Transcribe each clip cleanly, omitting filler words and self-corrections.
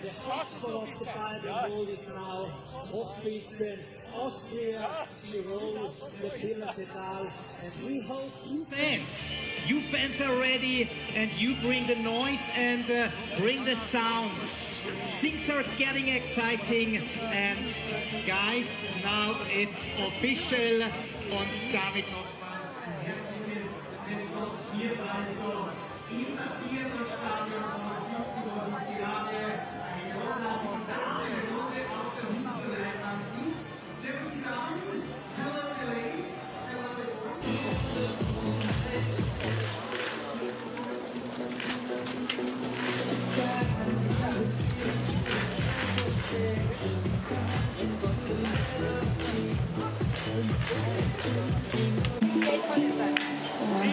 The hotspot of the Biathlon world is now Hochfilzen, Austria, Tirol, the WinterSports, and we hope you fans are ready, and you bring the noise and bring the sounds. Things are getting exciting, and guys, now it's official und damit noch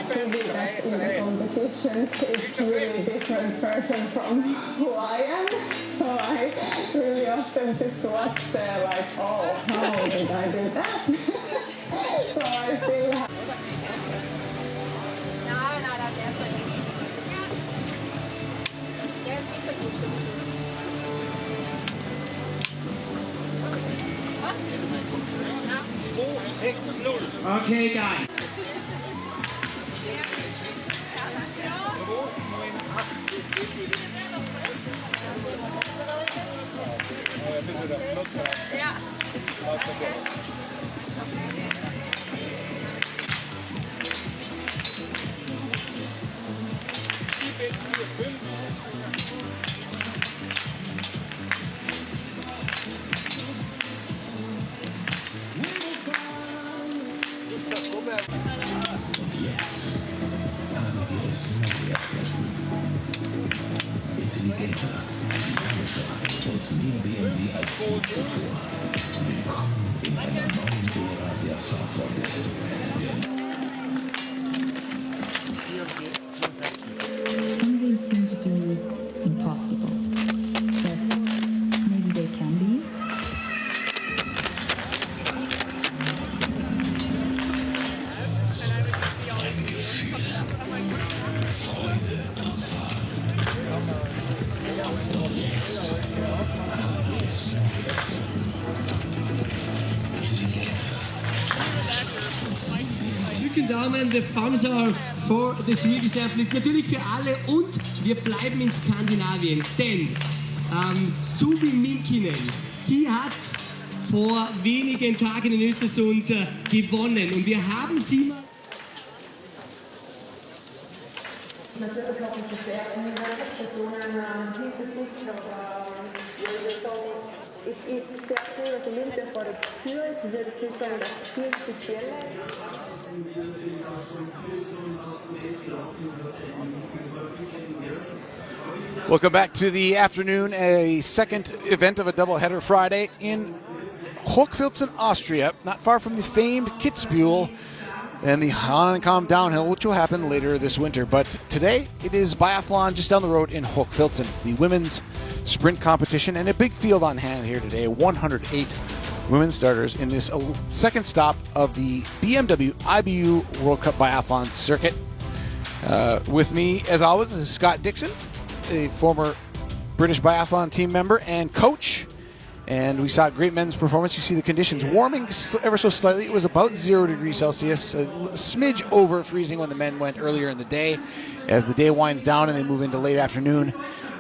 To be back in the competitions, it's really a different person from who I am. So I really often just watch there like, oh, how did I do that? So I still have... Okay, guys. Damen, the thumbs are for the Swedish athletes, natürlich für alle, und wir bleiben in Skandinavien, denn Suvi Minkinen, sie hat vor wenigen Tagen in Östersund gewonnen und wir haben sie mal... Natürlich habe ich sehr viele Personen hinter sich, aber es ist sehr cool, dass Olympia vor der Tür ist. Ich würde viel sagen, dass es viel spezieller ist. Welcome back to the afternoon, a second event of a doubleheader Friday in Hochfilzen, Austria, not far from the famed Kitzbühel and the Hahnenkamm downhill, which will happen later this winter. But today it is biathlon just down the road in Hochfilzen. It's the women's sprint competition and a big field on hand here today, 108 women starters in this second stop of the BMW IBU World Cup Biathlon circuit. With me, as always, is Scott Dixon, a former British biathlon team member and coach. And we saw a great men's performance. You see the conditions warming ever so slightly. It was about 0 degrees Celsius, a smidge over freezing when the men went earlier in the day. As the day winds down and they move into late afternoon,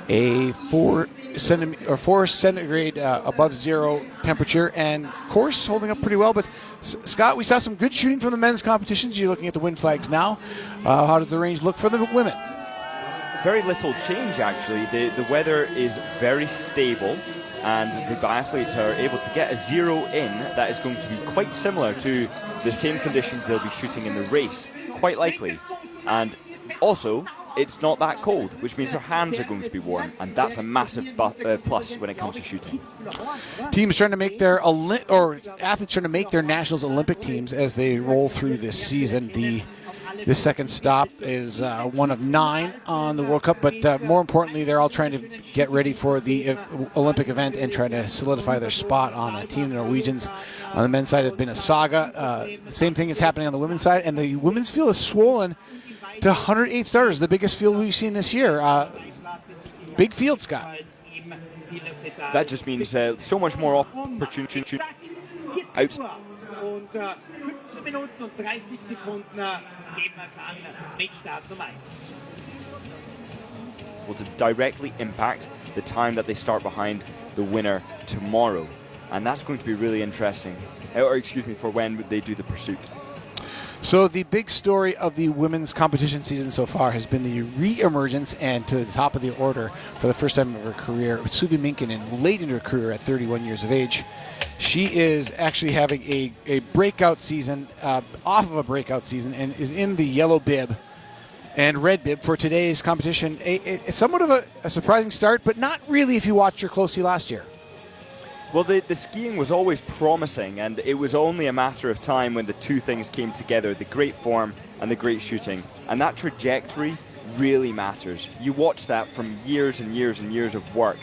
a 4 centigrade above zero temperature, and course holding up pretty well. But Scott, we saw some good shooting from the men's competitions. You're looking at the win flags now. How does the range look for the women? Very little change, actually. The weather is very stable, and the biathletes are able to get a zero in that is going to be quite similar to the same conditions they'll be shooting in the race, quite likely. And also, it's not that cold, which means their hands are going to be warm, and that's a massive plus when it comes to shooting. Teams trying to make their athletes trying to make their nationals Olympic teams as they roll through this season. The second stop is one of 9 on the World Cup, but more importantly, they're all trying to get ready for the Olympic event and trying to solidify their spot on the team. The Norwegians on the men's side have been a saga. The same thing is happening on the women's side, and the women's field is swollen to 108 starters, the biggest field we've seen this year. Big field, Scott. That just means so much more opportunity out. Und 15 Minuten und 30 Sekunden geben wir es an mit Start Nummer 1. To directly impact the time that they start behind the winner tomorrow. And that's going to be really interesting. Or excuse me, for when they do the pursuit. So the big story of the women's competition season so far has been the re-emergence and to the top of the order for the first time of her career, Suvi Minkinen, late in her career at 31 years of age. She is actually having a breakout season, off of a breakout season, and is in the yellow bib and red bib for today's competition. It's somewhat of a surprising start, but not really if you watched her closely last year. Well, the skiing was always promising, and it was only a matter of time when the two things came together, the great form and the great shooting. And that trajectory really matters. You watch that from years and years and years of work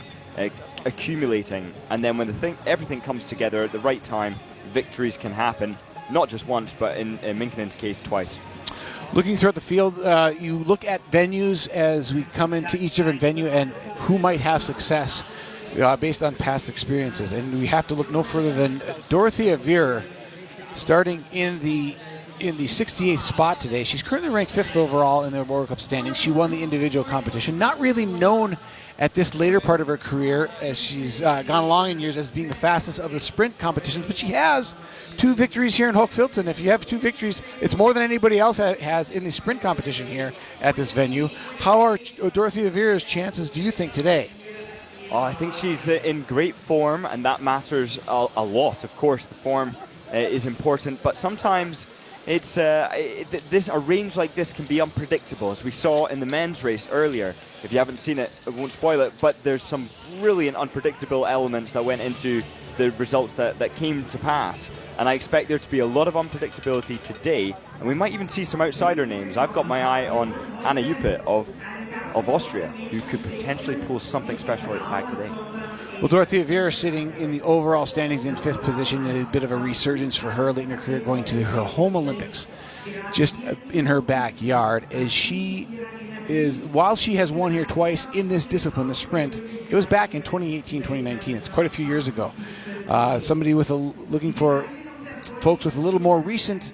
accumulating, and then when everything comes together at the right time, victories can happen, not just once, but in Minkinen's case, twice. Looking throughout the field, you look at venues as we come into each different venue and who might have success. Based on past experiences, and we have to look no further than Dorothea Vier, starting in the 68th spot today. She's currently ranked 5th overall in the World Cup standings. She won the individual competition. Not really known at this later part of her career as she's gone along in years as being the fastest of the sprint competitions, but she has 2 victories here in Hochfilzen. If you have 2 victories, it's more than anybody else has in the sprint competition here at this venue. How are Dorothea Vier's chances, do you think, today? Oh, I think she's in great form, and that matters a lot. Of course, the form is important, but sometimes it's a range like this can be unpredictable, as we saw in the men's race earlier. If you haven't seen it, I won't spoil it, but there's some brilliant unpredictable elements that went into the results that came to pass. And I expect there to be a lot of unpredictability today, and we might even see some outsider names. I've got my eye on Anna Juppe of Austria, who could potentially pull something special out of the bag today. Well, Dorothea Vier sitting in the overall standings in 5th position, a bit of a resurgence for her late in her career, going to her home Olympics, just in her backyard. As she is, while she has won here twice in this discipline, the sprint, it was back in 2018, 2019. It's quite a few years ago. Somebody looking for folks with a little more recent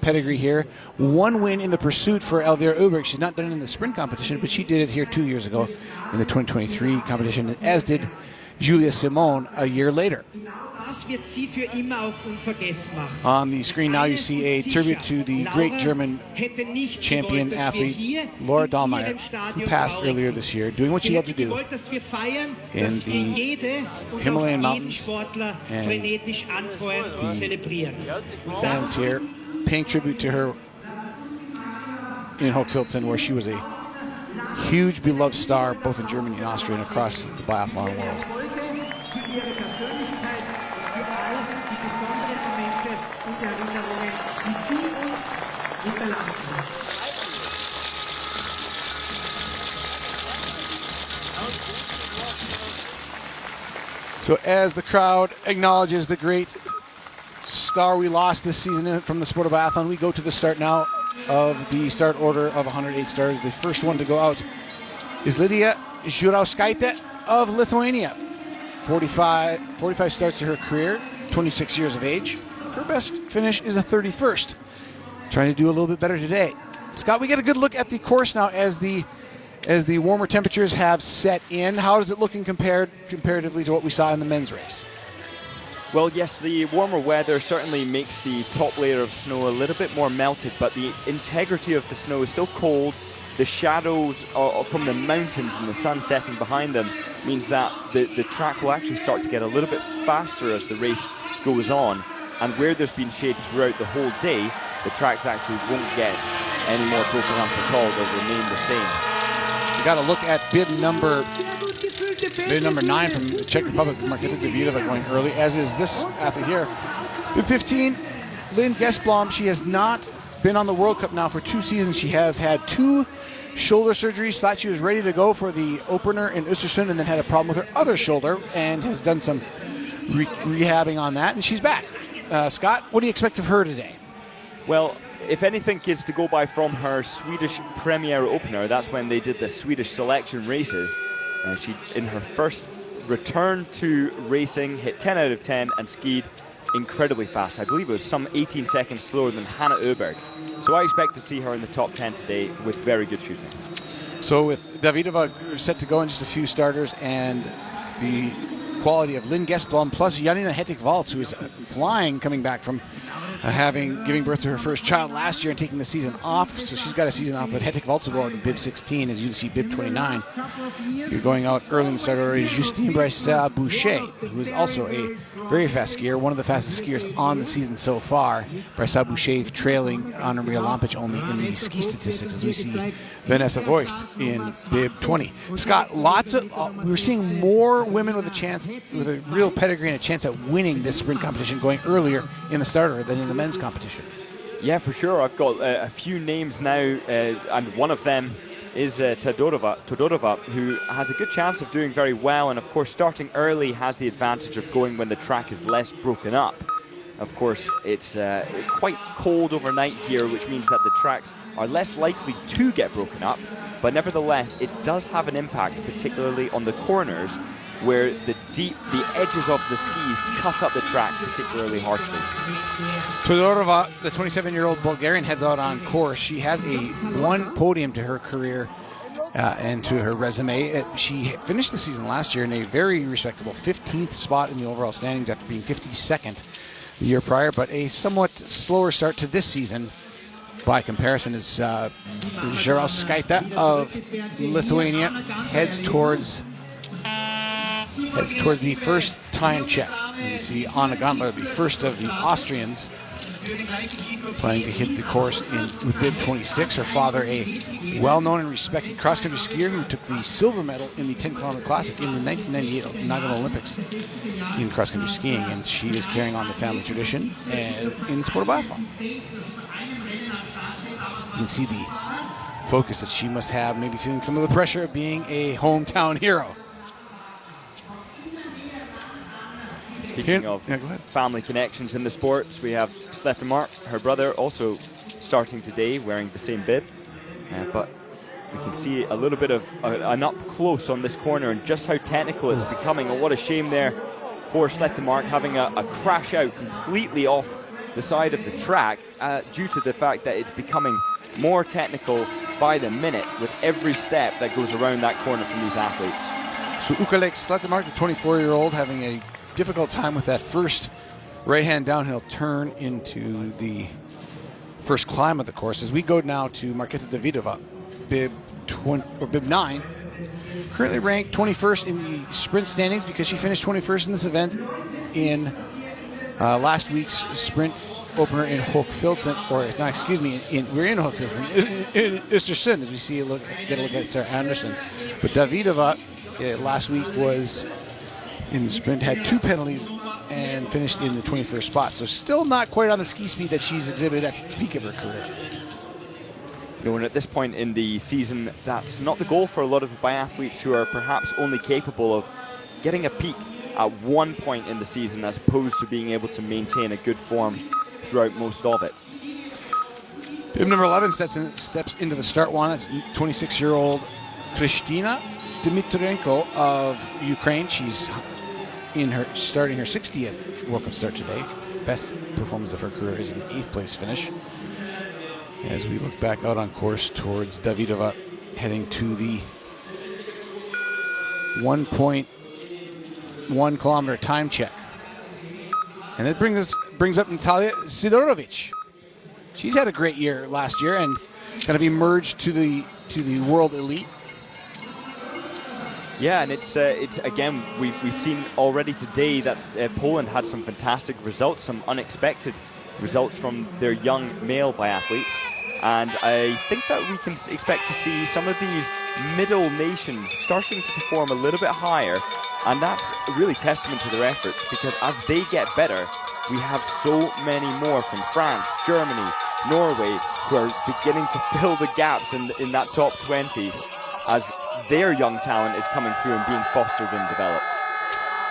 pedigree here. 1 win in the pursuit for Elvira Uberg. She's not done it in the sprint competition, but she did it here 2 years ago in the 2023 competition, as did Julia Simone a year later. On the screen now you see a tribute to the great German champion athlete Laura Dahlmeier, who passed earlier this year, doing what she had to do in the Himalayan mountains, and the fans here paying tribute to her in Hochfilzen, where she was a huge beloved star both in Germany and Austria and across the biathlon world. So as the crowd acknowledges the great star we lost this season from the sport of biathlon, we go to the start now of the start order of 108 stars. The first one to go out is Lydia Žurauskaitė of Lithuania. 45 starts to her career, 26 years of age. Her best finish is a 31st. Trying to do a little bit better today. Scott, we get a good look at the course now as the warmer temperatures have set in. How is it looking comparatively to what we saw in the men's race? Well, yes, the warmer weather certainly makes the top layer of snow a little bit more melted, but the integrity of the snow is still cold. The shadows from the mountains and the sun setting behind them means that the track will actually start to get a little bit faster as the race goes on. And where there's been shade throughout the whole day, the tracks actually won't get any more broken up at all. They'll remain the same. We got to look at bib number 9 from the Czech Republic, Markéta Davidová, going early, as is this athlete here. Bib 15, Lynn Gesblom. She has not been on the World Cup now for 2 seasons. She has had 2 shoulder surgeries, thought she was ready to go for the opener in Östersund, and then had a problem with her other shoulder and has done some rehabbing on that, and she's back. Scott, what do you expect of her today? Well, if anything is to go by from her Swedish Premier opener, that's when they did the Swedish selection races. She, in her first return to racing, hit 10 out of 10 and skied incredibly fast. I believe it was some 18 seconds slower than Hannah Öberg. So I expect to see her in the top 10 today with very good shooting. So with Davidova set to go in just a few starters, and the quality of Lynn Gesblom plus Janina Hettig-Waltz, who is flying, coming back from giving birth to her first child last year and taking the season off. So she's got a season off, but Hettig-Waltz will go out in bib 16 as you see bib 29. You're going out early in the start order is Justine Braissa-Boucher, who is also a very fast skier, one of the fastest skiers on the season so far. Braissa-Boucher trailing Anna-Maria Lampic only in the ski statistics, as we see Vanessa Voigt in bib 20. Scott, we're seeing more women with a chance, with a real pedigree and a chance at winning this sprint competition going earlier in the start order than in the men's competition. Yeah, for sure. I've got a few names now, and one of them is Todorova, who has a good chance of doing very well, and of course starting early has the advantage of going when the track is less broken up. Of course, it's quite cold overnight here, which means that the tracks are less likely to get broken up, but nevertheless it does have an impact, particularly on the corners, where the edges of the skis cut up the track particularly harshly. Todorova, the 27-year-old Bulgarian, heads out on course. She has one podium to her career and to her resume. She finished the season last year in a very respectable 15th spot in the overall standings after being 52nd the year prior, but a somewhat slower start to this season by comparison is Jarauskaitė of Lithuania heads towards the first time check. You see Anna Gantler, the first of the Austrians, planning to hit the course with bib 26. Her father, a well-known and respected cross-country skier who took the silver medal in the 10-kilometer classic in the 1998 Nagano Olympics in cross-country skiing, and she is carrying on the family tradition in the sport of biathlon. You can see the focus that she must have, maybe feeling some of the pressure of being a hometown hero. Speaking of family connections in the sports, we have Slettemark, her brother, also starting today wearing the same bib. But we can see a little bit of an up close on this corner and just how technical it's becoming. And what a shame there for Slettemark, having a crash out completely off the side of the track due to the fact that it's becoming more technical by the minute with every step that goes around that corner from these athletes. So Ukaleq Slettemark, the 24-year-old, having a difficult time with that first right-hand downhill turn into the first climb of the course. As we go now to Marketa Davidova, bib 9, currently ranked 21st in the sprint standings because she finished 21st in this event in last week's sprint opener in Hochfilzen, we're in Hochfilzen, in Östersund, as we see get a look at Sarah Anderson. But Davidova last week was in the sprint, had 2 penalties and finished in the 21st spot. So still not quite on the ski speed that she's exhibited at the peak of her career. And at this point in the season, that's not the goal for a lot of biathletes who are perhaps only capable of getting a peak at one point in the season as opposed to being able to maintain a good form throughout most of it. Bib number 11 steps into the start one. It's 26-year-old Kristina Dmitrienko of Ukraine. She's starting her 60th World Cup start today. Best performance of her career is an 8th place finish. As we look back out on course towards Davidova, heading to the 1.1 kilometer time check. And that brings up Natalia Sidorovic. She's had a great year last year and kind of emerged to the world elite. Yeah, and it's again, we've seen already today that Poland had some fantastic results, some unexpected results from their young male biathletes, and I think that we can expect to see some of these middle nations starting to perform a little bit higher, and that's really testament to their efforts, because as they get better, we have so many more from France, Germany, Norway, who are beginning to fill the gaps in that top 20 as their young talent is coming through and being fostered and developed.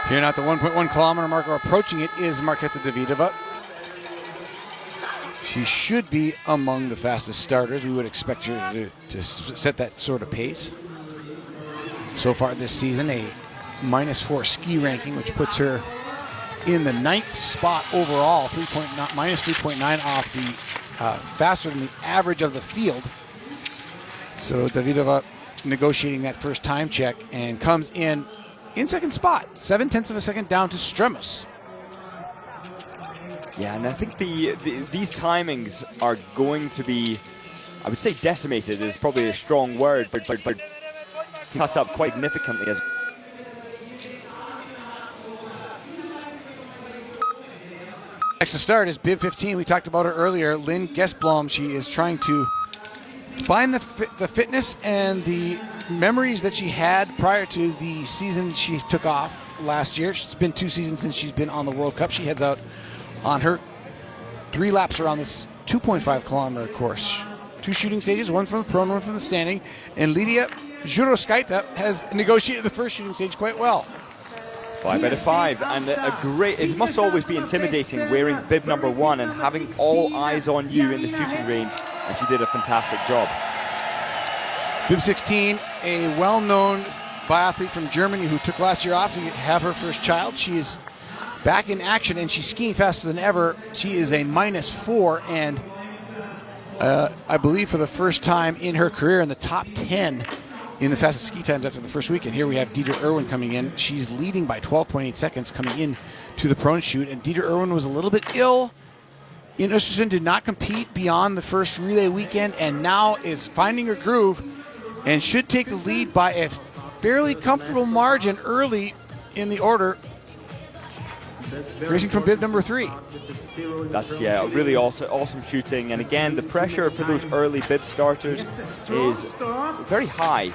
Here now at the 1.1 kilometer marker, approaching it, is Marketa Davidova. She should be among the fastest starters. We would expect her to set that sort of pace. so far this season, a -4 ski ranking, which puts her in the 9th spot overall, -3.9 off the faster than the average of the field. So Davidova negotiating that first time check and comes in second spot, 0.7 of a second down to Stremos. Yeah, and I think these timings are going to be, I would say decimated is probably a strong word, but cut up quite significantly as. Next to start is bib 15. We talked about her earlier, Lynn Gesblom. She is trying to find the fitness and the memories that she had prior to the season she took off last year. It's been 2 seasons since she's been on the World Cup. She heads out on her 3 laps around this 2.5-kilometer course. 2 shooting stages, one from the prone, one from the standing. And Lidia Juroskaita has negotiated the first shooting stage quite well. 5 out of 5, and it must always be intimidating wearing bib number 1 and having all eyes on you in the shooting range, and she did a fantastic job. Bib 16, a well-known biathlete from Germany who took last year off to have her first child. She is back in action, and she's skiing faster than ever. She is a -4, and I believe for the first time in her career in the top 10 in the fastest ski times after the first weekend. Here we have Dieter Irwin coming in. She's leading by 12.8 seconds coming in to the prone shoot, and Dieter Irwin was a little bit ill in Östersund, did not compete beyond the first relay weekend, and now is finding her groove and should take the lead by a fairly comfortable margin early in the order, racing from bib number 3. That's, really awesome shooting. And again, the pressure for those early bib starters is very high.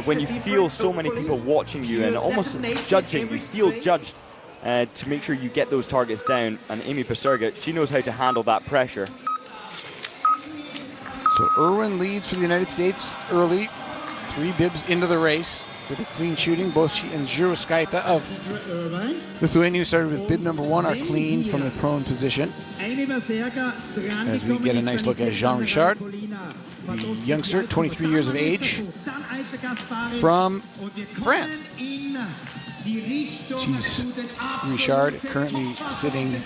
When you feel so many people watching you and almost judging, you feel judged to make sure you get those targets down. And Amy Paserga, she knows how to handle that pressure. So Irwin leads for the United States early, 3 bibs into the race with a clean shooting. Both she and Juroskaita of Lithuania, who started with bib number 1, are clean from the prone position. As we get a nice look at Jean Richard, the youngster, 23 years of age, from France. She's Richard, currently sitting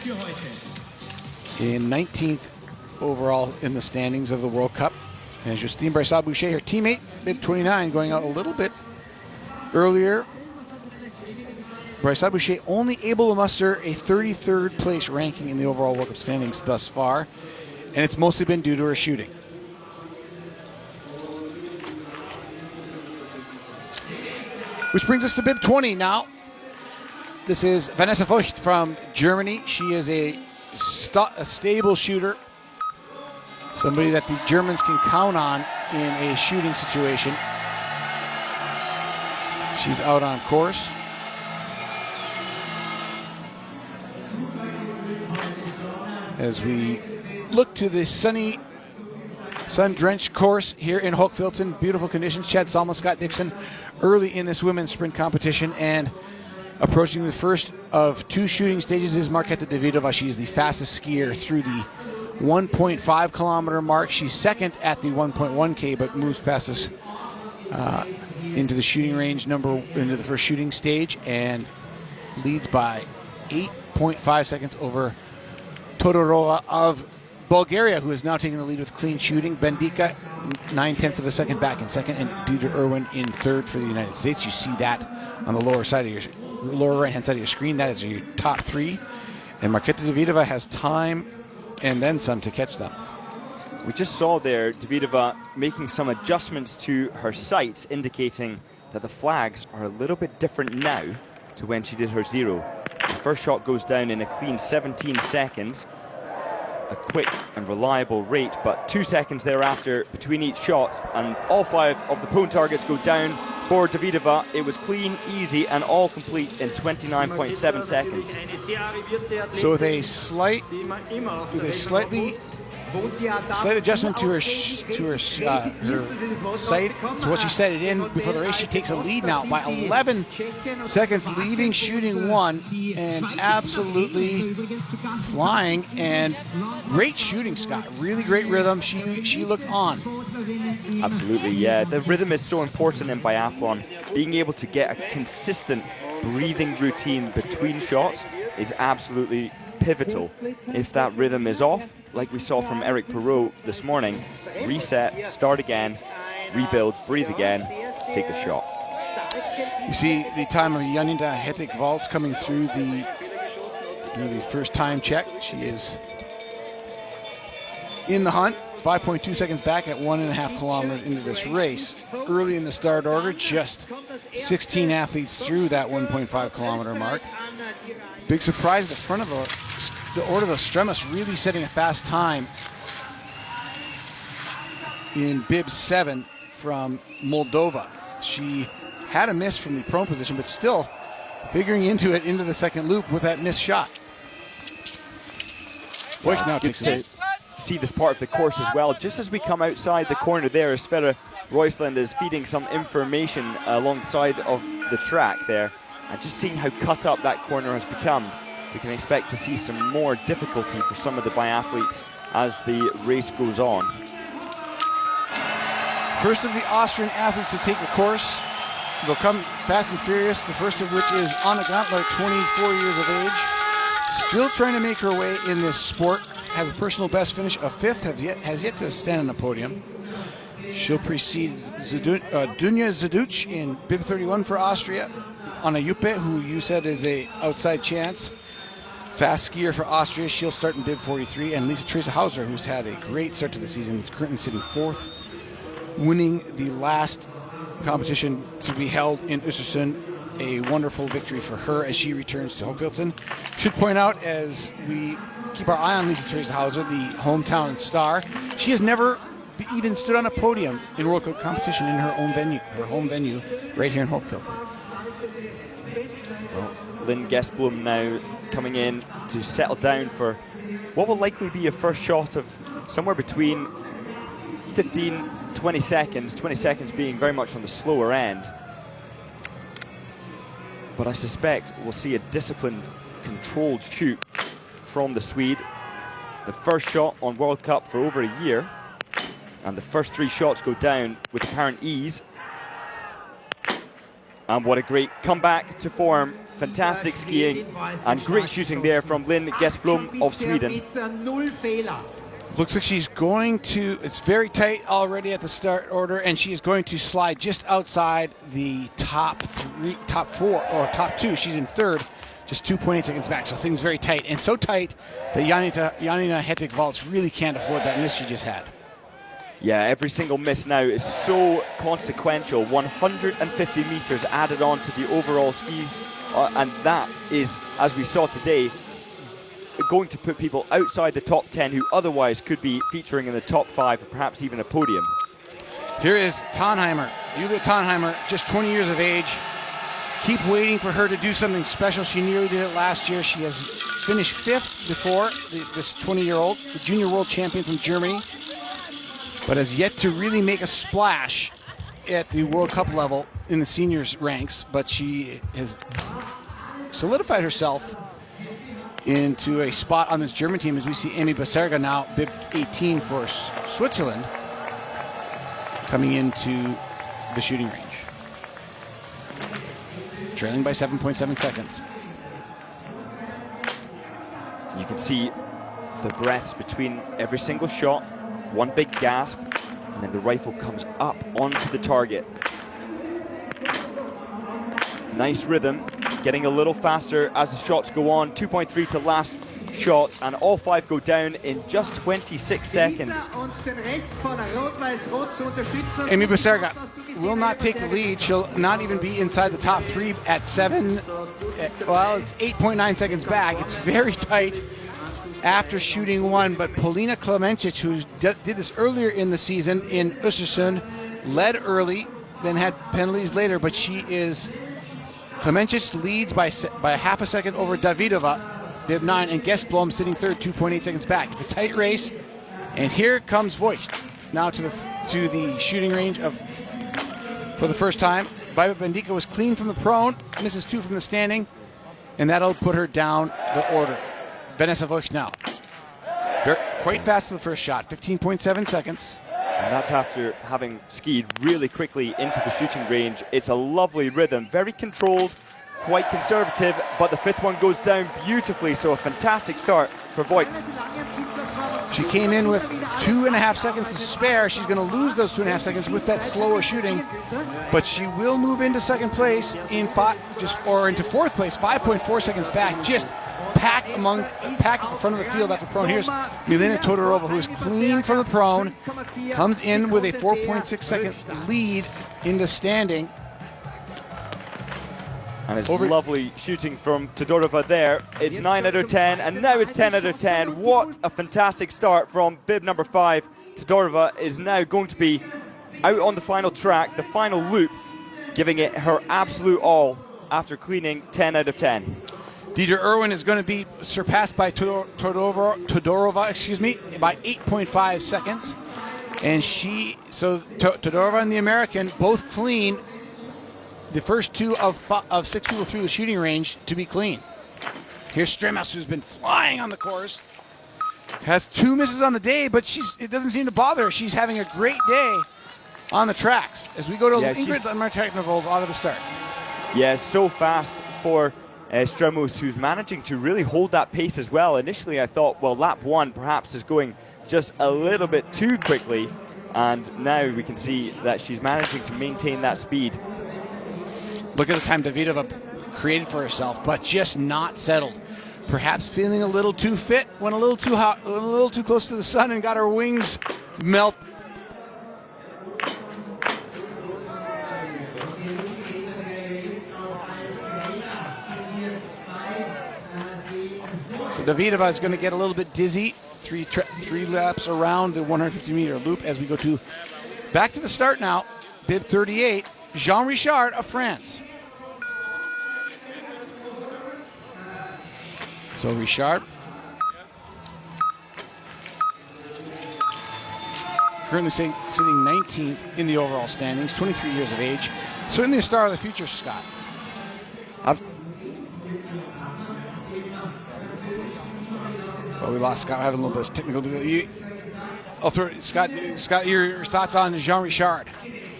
in 19th overall in the standings of the World Cup. And Justine Brassard-Boucher, her teammate, bib 29, going out a little bit earlier. Brassard-Boucher only able to muster a 33rd place ranking in the overall World Cup standings thus far, and it's mostly been due to her shooting. Which brings us to bib 20 now. This is Vanessa Voigt from Germany. She is a stable shooter, somebody that the Germans can count on in a shooting situation. She's out on course. As we look to the sun-drenched course here in Hochfilzen, beautiful conditions. Chad Salma, Scott Dixon early in this women's sprint competition, and approaching the first of 2 shooting stages is Marketa Davidova. She's the fastest skier through the 1.5-kilometer mark. She's second at the 1.1K, but moves past us into the shooting range into the first shooting stage, and leads by 8.5 seconds over Todorova of Bulgaria, who is now taking the lead with clean shooting. Bendika, 0.9 of a second back in second, and Dieter Irwin in third for the United States. You see that on the lower right-hand side of your screen. That is your top 3, and Marketa Davidova has time and then some to catch them. We just saw there Davidova making some adjustments to her sights, indicating that the flags are a little bit different now to when she did her 0. The first shot goes down in a clean 17 seconds, a quick and reliable rate, but 2 seconds thereafter between each shot, and all 5 of the prone targets go down for Davidova. It was clean, easy, and all complete in 29.7 seconds. So with a slight adjustment to her sight, so what she set it in before the race, she takes a lead now by 11 seconds, leaving shooting 1, and absolutely flying, and great shooting, Scott. Really great rhythm. She looked on. Absolutely, yeah. The rhythm is so important in biathlon. Being able to get a consistent breathing routine between shots is absolutely pivotal. If that rhythm is off, like we saw from Eric Perrault this morning, reset, start again, rebuild, breathe again, take the shot. You see the time of Janita Hettig-Waltz coming through the first time check. She is in the hunt, 5.2 seconds back at 1.5 kilometers into this race. Early in the start order, just 16 athletes through that 1.5 kilometer mark. Big surprise at the front of the order, the Stremus really setting a fast time in bib 7 from Moldova. She had a miss from the prone position, but still figuring into the second loop with that missed shot. Voigt now takes it. See this part of the course as well. Just as we come outside the corner there, Sverre Roysland is feeding some information alongside of the track there. And just seeing how cut up that corner has become, we can expect to see some more difficulty for some of the biathletes as the race goes on. First of the Austrian athletes to take the course. They'll come fast and furious, the first of which is Anna Gantler, 24 years of age. Still trying to make her way in this sport. Has a personal best finish of 5th, has yet to stand on the podium. She'll precede Dunja Zaduc in bib 31 for Austria. Anna Juppe, who you said is a outside chance. Fast skier for Austria, she'll start in bib 43. And Lisa Teresa Hauser, who's had a great start to the season, is currently sitting 4th, winning the last competition to be held in Östersund. A wonderful victory for her as she returns to Hochfilzen. Should point out, as we keep our eye on Lisa Teresa Hauser, the hometown star, she has never even stood on a podium in World Cup competition in her home venue, right here in Hochfilzen. Well, Lynn Gesblum now coming in to settle down for what will likely be a first shot of somewhere between 15, 20 seconds being very much on the slower end. But I suspect we'll see a disciplined, controlled shoot from the Swede. The first shot on World Cup for over a year. And the first 3 shots go down with apparent ease. And what a great comeback to form. Fantastic skiing and great shooting there from Lynn Gesblum of Sweden. Looks like she's going to, it's very tight already at the start order, and she is going to slide just outside the top 4 or top 2. She's in 3rd, just 2.8 seconds back. So things very tight, and so tight that Janina Hettig-Waltz really can't afford that miss she just had. Yeah, every single miss now is so consequential. 150 meters added on to the overall ski, and that is, as we saw today, going to put people outside the top 10 who otherwise could be featuring in the top 5 or perhaps even a podium. Here is Tonheimer, Julia Tonheimer, just 20 years of age. Keep waiting for her to do something special. She nearly did it last year. She has finished 5th before, this 20-year-old, the junior world champion from Germany, but has yet to really make a splash at the World Cup level in the seniors ranks. But she has solidified herself into a spot on this German team as we see Amy Baserga now, bib 18 for Switzerland, coming into the shooting range. Trailing by 7.7 seconds. You can see the breaths between every single shot, one big gasp, and then the rifle comes up onto the target. Nice rhythm, getting a little faster as the shots go on. 2.3 to last shot, and all 5 go down in just 26 seconds. Amy Baserga will not take the lead. She'll not even be inside the top 3 at 7. Well, it's 8.9 seconds back. It's very tight after shooting 1, but Polina Klemencic, who did this earlier in the season in Östersund, led early, then had penalties later, but she is... Klemencic leads by half a second over Davidova, bib 9, and Gesblom sitting 3rd, 2.8 seconds back. It's a tight race, and here comes Voigt now to the shooting range for the first time. Baiba Bendika was clean from the prone, misses 2 from the standing, and that'll put her down the order. Vanessa Voigt now. Quite fast for the first shot, 15.7 seconds. And that's after having skied really quickly into the shooting range. It's a lovely rhythm, very controlled, quite conservative, but the fifth one goes down beautifully, so a fantastic start for Voigt. She came in with 2.5 seconds to spare. She's going to lose those 2.5 seconds with that slower shooting, but she will move into second place or into fourth place, 5.4 seconds back, just packed at the front of the field after prone. Here's Milena Todorova, who is clean from the prone, comes in with a 4.6 second lead into standing. And it's lovely shooting from Todorova there. It's 9 out of 10, and now it's 10 out of 10. What a fantastic start from bib number 5. Todorova is now going to be out on the final track, the final loop, giving it her absolute all after cleaning 10 out of 10. Deidre Irwin is going to be surpassed by Todorova, by 8.5 seconds. And Todorova and the American both clean. The first two of 6 people through the shooting range to be clean. Here's Stremos, who's been flying on the course. Has 2 misses on the day, but it doesn't seem to bother her. She's having a great day on the tracks. As we go to Ingrid Martinovold out of the start. Yeah, so fast for Stremos, who's managing to really hold that pace as well. Initially, I thought, well, lap 1 perhaps is going just a little bit too quickly, and now we can see that she's managing to maintain that speed. Look at the time Davidova created for herself, but just not settled. Perhaps feeling a little too fit, went a little too hot, a little too close to the sun, and got her wings melt. So Davidova is going to get a little bit dizzy. Three laps around the 150-meter loop as we go back to the start now. Bib 38, Jean Richard of France. So Richard, currently sitting 19th in the overall standings, 23 years of age. Certainly a star of the future, Scott. Well, we lost Scott. We're having a little bit of technical difficulty. Scott, your thoughts on Jean Richard?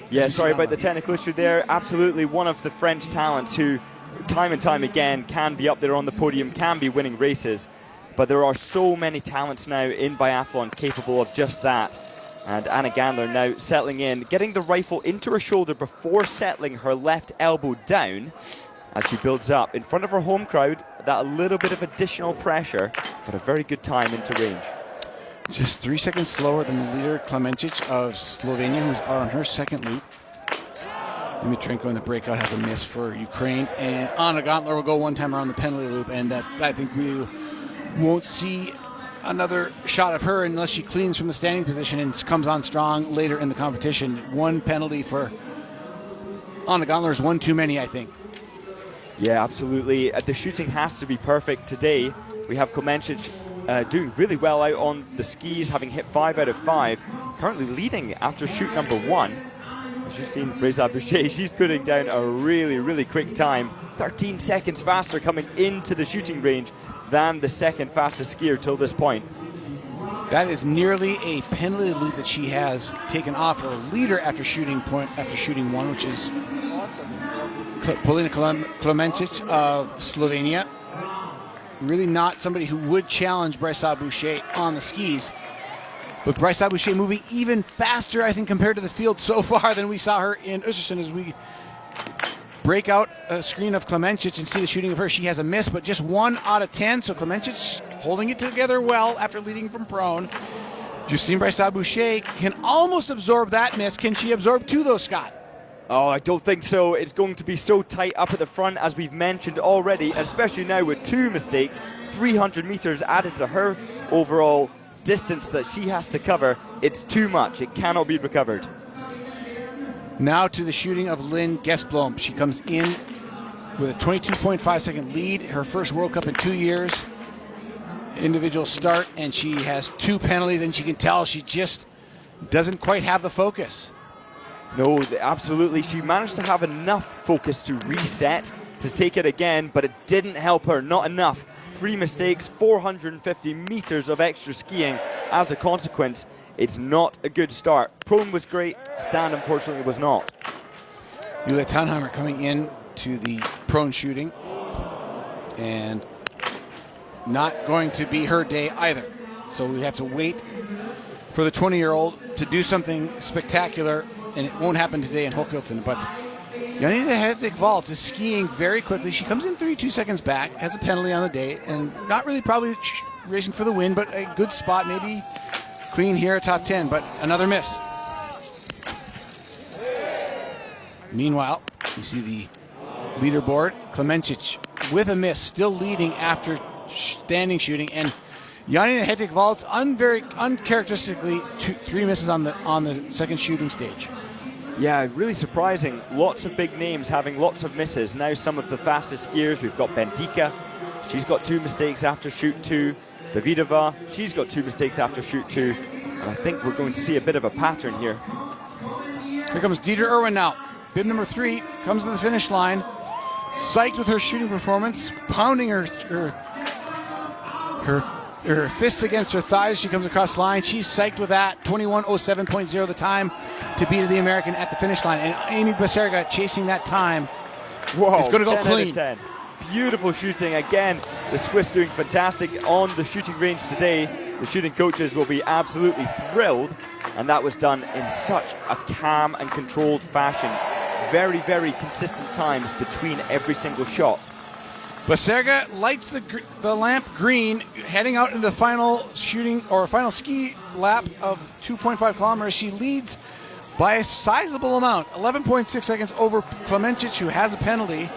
Yeah, sorry about the technical issue there. Absolutely one of the French talents who time and time again can be up there on the podium, can be winning races. But there are so many talents now in biathlon capable of just that. And Anna Gandler now settling in, getting the rifle into her shoulder before settling her left elbow down as she builds up in front of her home crowd. That little bit of additional pressure, but a very good time into range. Just 3 seconds slower than the leader, Klemencic of Slovenia, who's on her second loop. Dimitrenko in the breakout has a miss for Ukraine. And Anna Gantler will go one time around the penalty loop, and I think we won't see another shot of her unless she cleans from the standing position and comes on strong later in the competition. One penalty for Anna Gantler is one too many, I think. Yeah, absolutely. The shooting has to be perfect today. We have Klemencic doing really well out on the skis, having hit 5 out of 5. Currently leading after shoot number 1. Justine Breza-Boucher, she's putting down a really, really quick time. 13 seconds faster coming into the shooting range than the second fastest skier till this point. That is nearly a penalty loop that she has taken off her leader after shooting 1, which is Polina Klemencic of Slovenia. Really not somebody who would challenge Breza-Boucher on the skis. But Breza-Boucher moving even faster, I think, compared to the field so far than we saw her in Östersund. As we break out a screen of Klemencic and see the shooting of her, she has a miss, but just 1 out of 10. So Klemencic holding it together well after leading from prone. Justine Breza-Boucher can almost absorb that miss. Can she absorb 2, though, Scott? Oh, I don't think so. It's going to be so tight up at the front, as we've mentioned already, especially now with 2 mistakes. 300 meters added to her overall distance that she has to cover. It's too much. It cannot be recovered. Now to the shooting of Lynn Gesblom. She comes in with a 22.5 second lead. Her first World Cup in 2 years. Individual start, and she has 2 penalties, and she can tell she just doesn't quite have the focus. No, absolutely. She managed to have enough focus to reset, to take it again, but it didn't help her. Not enough. 3 mistakes, 450 meters of extra skiing as a consequence. It's not a good start. Prone was great, stand unfortunately was not. Julia Tannheimer coming in to the prone shooting, and not going to be her day either. So we have to wait for the 20-year-old to do something spectacular, and it won't happen today in Hochfilzen. But Janine Hedvig-Waltz is skiing very quickly. She comes in 32 seconds back, has a penalty on the day, and not really probably racing for the win, but a good spot, maybe clean here, top 10, but another miss. Meanwhile, you see the leaderboard. Klemencic with a miss, still leading after standing shooting, and Janine Hedvig-Waltz very uncharacteristically 3 misses on the second shooting stage. Yeah, really surprising. Lots of big names having lots of misses. Now some of the fastest skiers. We've got Bendika. She's got 2 mistakes after shoot 2. Davidova, she's got 2 mistakes after shoot 2. And I think we're going to see a bit of a pattern here. Here comes Dieter Irwin now. Bib number 3 comes to the finish line. Psyched with her shooting performance, pounding her fists against her thighs. She comes across the line. She's psyched with that. 21:07.0 the time to beat the American at the finish line. And Amy Baserga chasing that time. Whoa, is going to go 10 clean. out of 10. Beautiful shooting. Again, the Swiss doing fantastic on the shooting range today. The shooting coaches will be absolutely thrilled. And that was done in such a calm and controlled fashion. Very, very consistent times between every single shot. Baserga lights the lamp green, heading out into the final shooting or final ski lap of 2.5 kilometers. She leads by a sizable amount, 11.6 seconds over Klemencic, who has a penalty.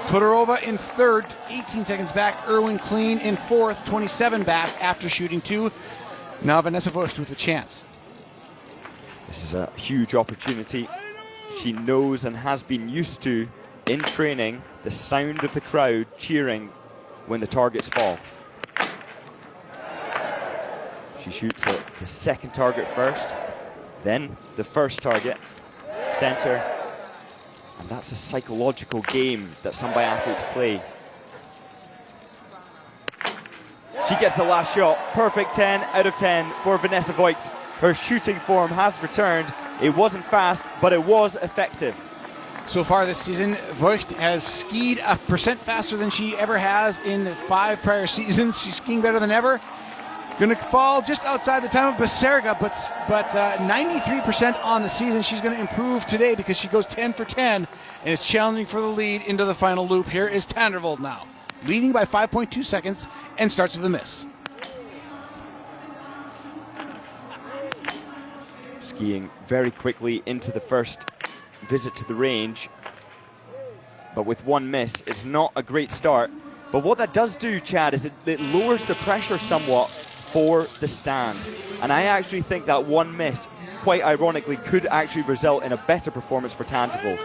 Todorova in third, 18 seconds back. Irwin clean in fourth, 27 back after shooting 2. Now Vanessa Voigt with a chance. This is a huge opportunity. She knows and has been used to, in training, the sound of the crowd cheering when the targets fall. She shoots the second target first, then the first target, center, and that's a psychological game that some biathletes play. She gets the last shot, perfect 10 out of 10 for Vanessa Voigt. Her shooting form has returned. It wasn't fast, but it was effective. So far this season, Voigt has skied 1% faster than she ever has in 5 prior seasons. She's skiing better than ever. Going to fall just outside the time of Baserga, but 93% on the season. She's going to improve today because she goes 10 for 10 and is challenging for the lead into the final loop. Here is Tandervold now, leading by 5.2 seconds and starts with a miss. Skiing very quickly into the first visit to the range, but with 1 miss. It's not a great start, but what that does do, Chad, is it lowers the pressure somewhat for the stand, and I actually think that 1 miss, quite ironically, could actually result in a better performance for Tandervold.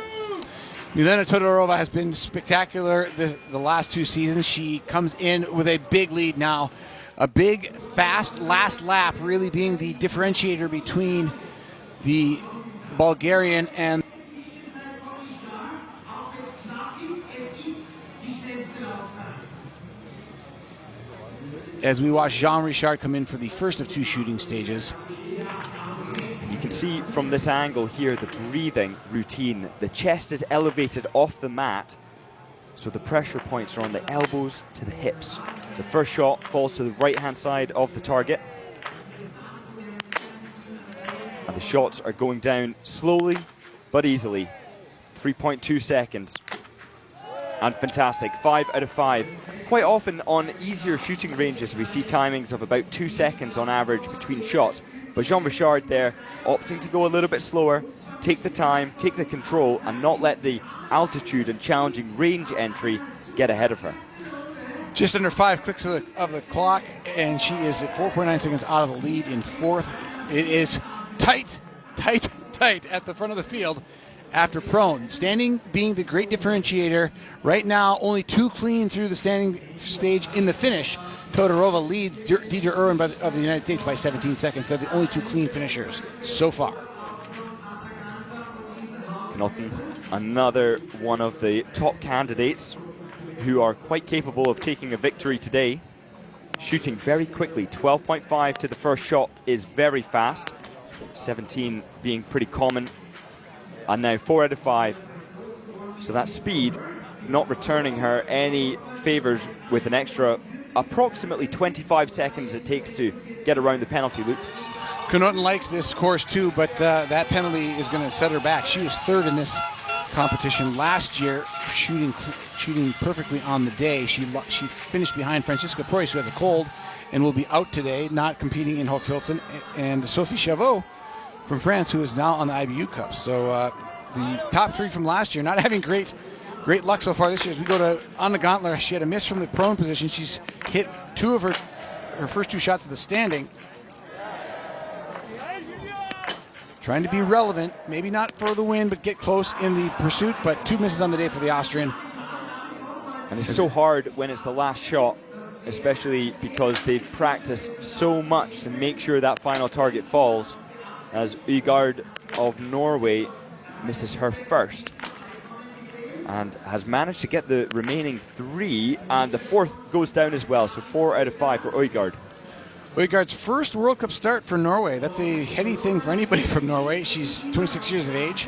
Milena Todorova has been spectacular the last 2 seasons. She comes in with a big lead now, a big fast last lap really being the differentiator between the Bulgarian and as we watch Jean Richard come in for the first of 2 shooting stages. And you can see from this angle here the breathing routine. The chest is elevated off the mat, so the pressure points are on the elbows to the hips. The first shot falls to the right-hand side of the target. And the shots are going down slowly but easily. 3.2 seconds. And fantastic, 5 out of 5. Quite often on easier shooting ranges we see timings of about 2 seconds on average between shots. But Jean Richard there opting to go a little bit slower, take the time, take the control, and not let the altitude and challenging range entry get ahead of her. Just under 5 clicks of the clock, and she is at 4.9 seconds out of the lead in fourth. It is tight at the front of the field after prone. Standing being the great differentiator. Right now, only 2 clean through the standing stage in the finish. Todorova leads Dieter Irwin of the United States by 17 seconds. They're the only 2 clean finishers so far. Knotten, another one of the top candidates who are quite capable of taking a victory today. shooting very quickly. 12.5 to the first shot is very fast. 17 being pretty common. And now 4 out of 5. So that speed not returning her any favors with an extra approximately 25 seconds it takes to get around the penalty loop. Connotan likes this course too, but that penalty is going to set her back. She was third in this competition last year, shooting perfectly on the day. She finished behind Francisca Preuss, who has a cold and will be out today, not competing in Hochfilzen, and Sophie Chavot from France, who is now on the IBU Cup. So the top 3 from last year not having great luck so far this year. As we go to Anna Gantler, she had a miss from the prone position. She's hit 2 of her first 2 shots of the standing. Trying to be relevant, maybe not for the win, but get close in the pursuit, but 2 misses on the day for the Austrian. And it's so hard when it's the last shot, especially because they've practiced so much to make sure that final target falls, as Øygaard of Norway misses her first and has managed to get the remaining 3, and the 4th goes down as well, so 4 out of 5 for Øygaard. Øygaard's first World Cup start for Norway. That's a heady thing for anybody from Norway. She's 26 years of age.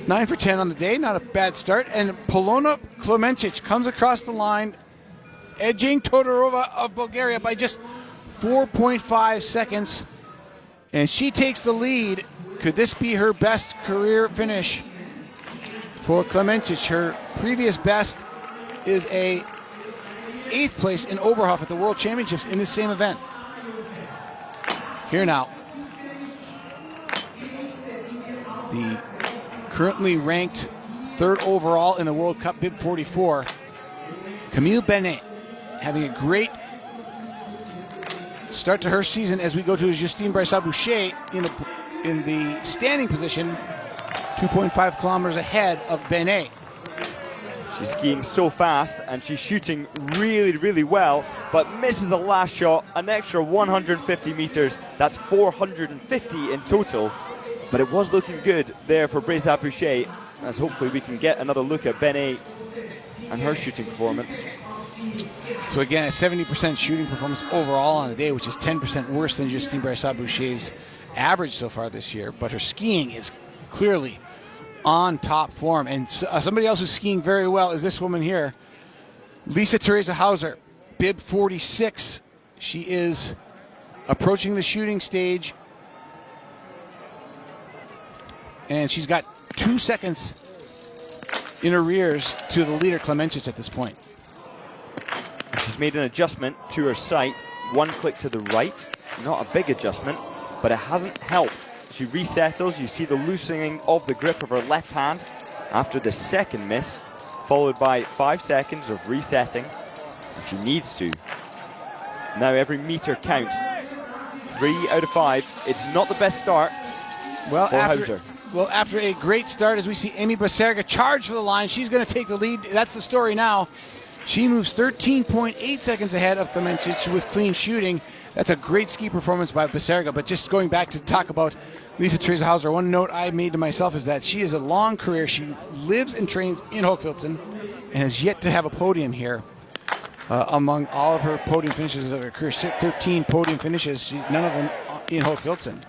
9 for 10 on the day, not a bad start. And Polona Klemencic comes across the line, edging Todorova of Bulgaria by just 4.5 seconds. And she takes the lead. Could this be her best career finish for Klemencic? Her previous best is a 8th place in Oberhof at the World Championships in this same event. Here now, the currently ranked 3rd overall in the World Cup bib 44, Camille Benet, having a great start to her season as we go to Justine Brassard-Boucher in the standing position, 2.5 kilometers ahead of Benet. She's skiing so fast and she's shooting really, really well, but misses the last shot, an extra 150 meters. That's 450 in total, but it was looking good there for Brassard-Boucher, as hopefully we can get another look at Benet and her shooting performance. So again, a 70% shooting performance overall on the day, which is 10% worse than Justine Brassard-Boucher's average so far this year, but her skiing is clearly on top form. And somebody else who's skiing very well is this woman here, Lisa Theresa Hauser, bib 46. She is approaching the shooting stage, and she's got 2 seconds in arrears to the leader Klemencic at this point. She's made an adjustment to her sight, 1 click to the right, not a big adjustment, but it hasn't helped. She resettles, you see the loosening of the grip of her left hand after the second miss, followed by 5 seconds of resetting if she needs to. Now every meter counts. 3 out of 5. It's not the best start for Hauser. Well, after a great start, as we see Amy Baserga charge for the line, she's going to take the lead. That's the story now. She moves 13.8 seconds ahead of Klemencic with clean shooting. That's a great ski performance by Baserga. But just going back to talk about Lisa Theresa Hauser, one note I made to myself is that she has a long career. She lives and trains in Hochfilzen and has yet to have a podium here. Among all of her podium finishes of her career, 13 podium finishes, none of them in Hochfilzen.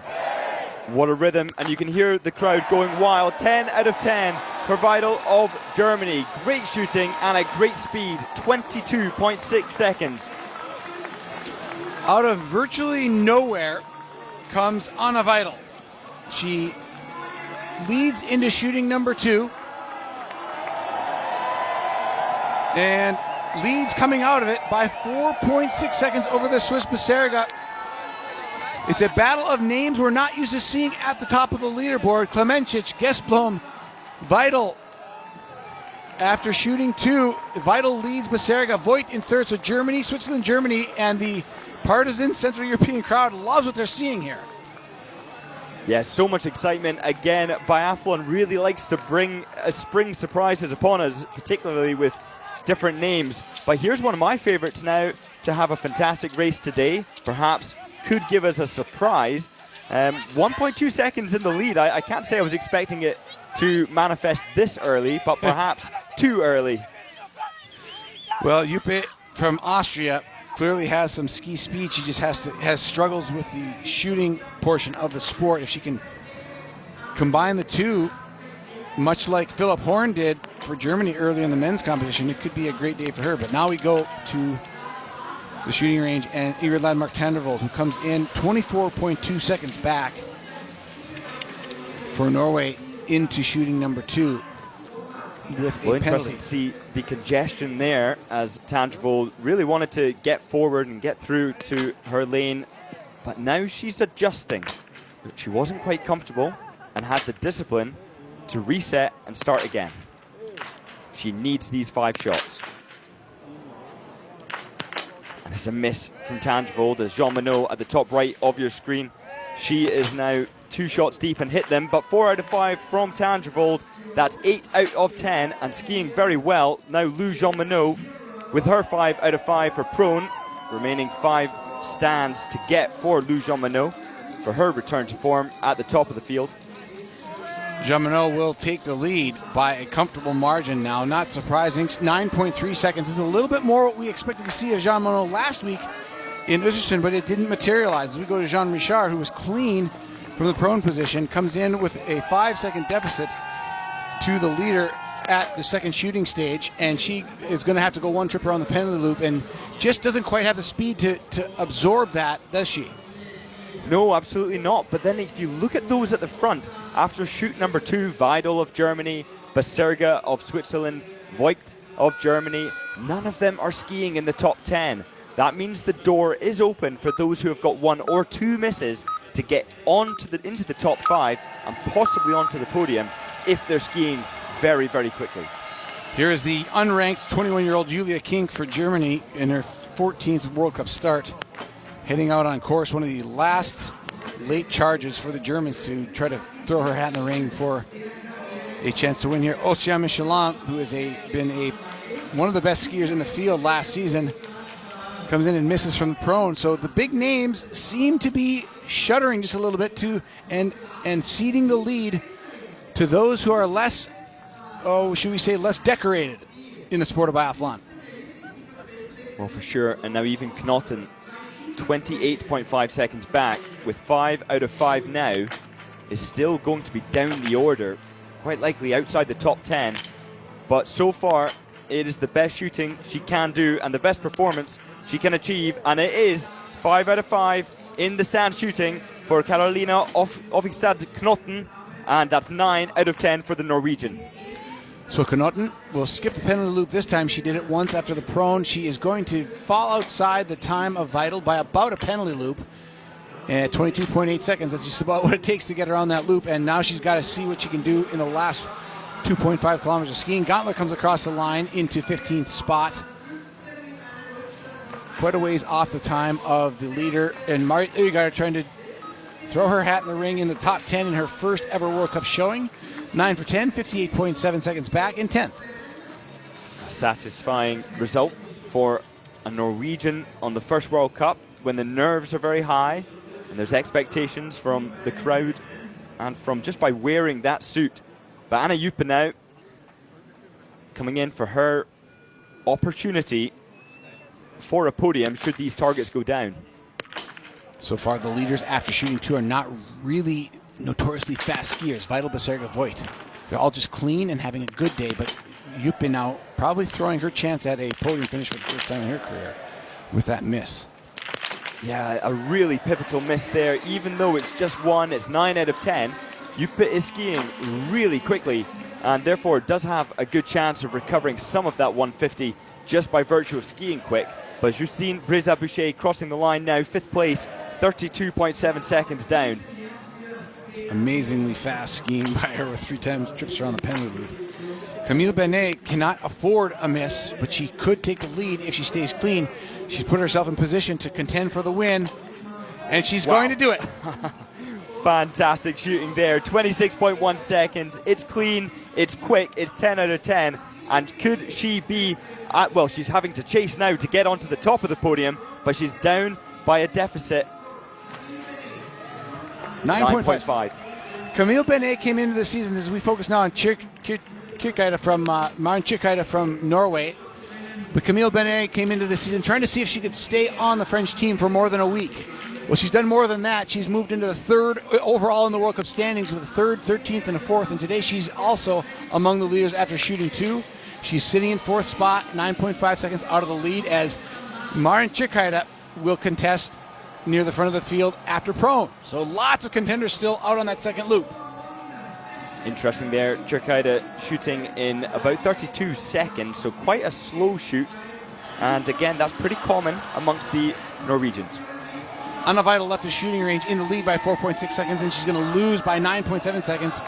What a rhythm, and you can hear the crowd going wild. 10 out of 10 for Vidal of Germany. Great shooting and a great speed, 22.6 seconds. Out of virtually nowhere comes Anna Vidal. She leads into shooting number 2 and leads coming out of it by 4.6 seconds over the Swiss Baserga. It's a battle of names we're not used to seeing at the top of the leaderboard. Klemencic, Gesblom, Vidal. After shooting 2, Vidal leads Baserga, Voigt in third. So Germany, Switzerland, Germany, and the partisan Central European crowd loves what they're seeing here. Yeah, so much excitement. Again, biathlon really likes to bring spring surprises upon us, particularly with different names. But here's one of my favorites now to have a fantastic race today. Perhaps could give us a surprise. 1.2 seconds in the lead. I can't say I was expecting it to manifest this early, but perhaps too early. Well, Juppe from Austria clearly has some ski speed. She just has struggles with the shooting portion of the sport. If she can combine the two, much like Philipp Horn did for Germany early in the men's competition, it could be a great day for her. But now we go to the shooting range, and Ingrid Landmark Tandervold, who comes in 24.2 seconds back for Norway into shooting number 2 with a penalty. Interesting to see the congestion there as Tandervold really wanted to get forward and get through to her lane, but now she's adjusting. She wasn't quite comfortable and had the discipline to reset and start again. She needs these 5 shots. And it's a miss from Tandervold as Jean Monod at the top right of your screen. She is now 2 shots deep and hit them, but 4 out of 5 from Tandervold. That's 8 out of 10 and skiing very well. Now Lou Jean Monod with her 5 out of 5 for prone. Remaining 5 stands to get for Lou Jean Monod for her return to form at the top of the field. Jean Monod will take the lead by a comfortable margin now. Not surprising. 9.3 seconds is a little bit more what we expected to see of Jean Monod last week in Östersund, but it didn't materialize. As we go to Jean Richard, who was clean from the prone position, comes in with a 5-second deficit to the leader at the second shooting stage, and she is going to have to go one trip around the penalty loop and just doesn't quite have the speed to absorb that, does she? No, absolutely not. But then if you look at those at the front, after shoot number 2, Weidel of Germany, Baserga of Switzerland, Voigt of Germany, none of them are skiing in the top 10. That means the door is open for those who have got 1 or 2 misses to get into the top 5 and possibly onto the podium if they're skiing very, very quickly. Here is the unranked 21-year-old Julia Kink for Germany in her 14th World Cup start, heading out on course. One of the last late charges for the Germans to try to throw her hat in the ring for a chance to win here. Océane Michelin, who has been one of the best skiers in the field last season, comes in and misses from the prone. So the big names seem to be shuddering just a little bit too, and ceding the lead to those who are less, should we say, less decorated in the sport of biathlon. Well, for sure. And now even Knotten, 28.5 seconds back with 5 out of 5 now, is still going to be down the order, quite likely outside the top 10. But so far, it is the best shooting she can do and the best performance she can achieve, and it is 5 out of 5 in the stand shooting for Carolina Ofigstad Knotten, and that's 9 out of 10 for the Norwegian. So Knotten will skip the penalty loop this time. She did it once after the prone. She is going to fall outside the time of Weidel by about a penalty loop at 22.8 seconds. That's just about what it takes to get around that loop, and now she's got to see what she can do in the last 2.5 kilometers of skiing. Gauntlet comes across the line into 15th spot. Quite a ways off the time of the leader. And Marit Øygaard trying to throw her hat in the ring in the top 10 in her first ever World Cup showing. 9 for 10, 58.7 seconds back in 10th. A satisfying result for a Norwegian on the first World Cup when the nerves are very high and there's expectations from the crowd and from just by wearing that suit. But Anna Juppe now coming in for her opportunity for a podium should these targets go down. So far, the leaders after shooting 2 are not really notoriously fast skiers. Weidel, Baserga, Voigt. They're all just clean and having a good day, but Juppe now probably throwing her chance at a podium finish for the first time in her career with that miss. Yeah, a really pivotal miss there. Even though it's just 1, it's 9 out of 10. Juppe is skiing really quickly and therefore does have a good chance of recovering some of that 150 just by virtue of skiing quick. But Justine Breza-Boucher crossing the line now, 5th place, 32.7 seconds down. Amazingly fast skiing by her with 3 times trips around the penalty loop. Camille Benet cannot afford a miss, but she could take the lead if she stays clean. She's put herself in position to contend for the win, and she's going to do it. Fantastic shooting there, 26.1 seconds. It's clean, it's quick, it's 10 out of 10. And could she be, well, she's having to chase now to get onto the top of the podium, but she's down by a deficit. 9.5. Camille Benet came into the season, as we focus now on Maren Kirkeide from Norway. But Camille Benet came into the season trying to see if she could stay on the French team for more than a week. Well, she's done more than that. She's moved into the third overall in the World Cup standings with a third, 13th, and a fourth. And today she's also among the leaders after shooting 2. She's sitting in fourth spot, 9.5 seconds out of the lead, as Marin Čerkaida will contest near the front of the field after prone. So lots of contenders still out on that second loop. Interesting there, Čerkaida shooting in about 32 seconds, so quite a slow shoot. And again, that's pretty common amongst the Norwegians. Anna Vidal left the shooting range in the lead by 4.6 seconds, and she's going to lose by 9.7 seconds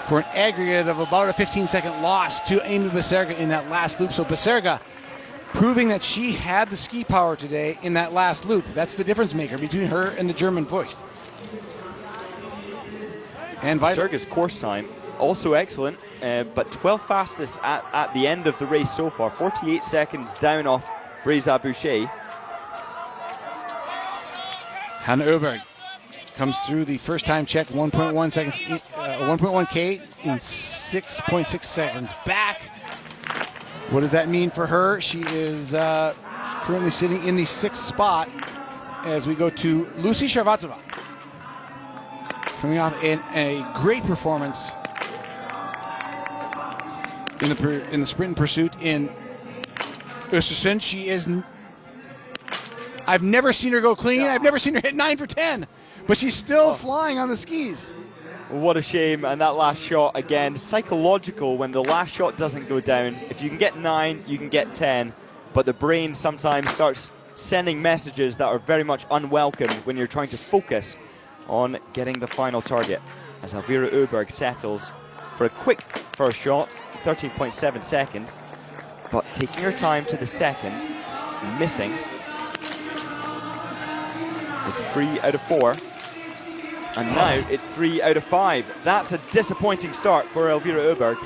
for an aggregate of about a 15-second loss to Amy Beserga in that last loop. So Beserga proving that she had the ski power today in that last loop. That's the difference maker between her and the German Voigt. And Beserga's course time also excellent, but 12th fastest at the end of the race so far, 48 seconds down off Breza Boucher. Hannah Öberg comes through the first time check, 1.1 seconds, 1.1K in 6.6 seconds back. What does that mean for her? She is currently sitting in the 6th spot as we go to Lucy Sharvatova, coming off in a great performance in the sprint and pursuit in Östersund. She is. I've never seen her go clean. I've never seen her hit 9 for 10, but she's still flying on the skis. What a shame. And that last shot, again, psychological when the last shot doesn't go down. If you can get 9, you can get 10, but the brain sometimes starts sending messages that are very much unwelcome when you're trying to focus on getting the final target. As Elvira Öberg settles for a quick first shot, 13.7 seconds, but taking her time to the second, missing. It's 3 out of 4, and now it's 3 out of 5. That's a disappointing start for Elvira Öberg.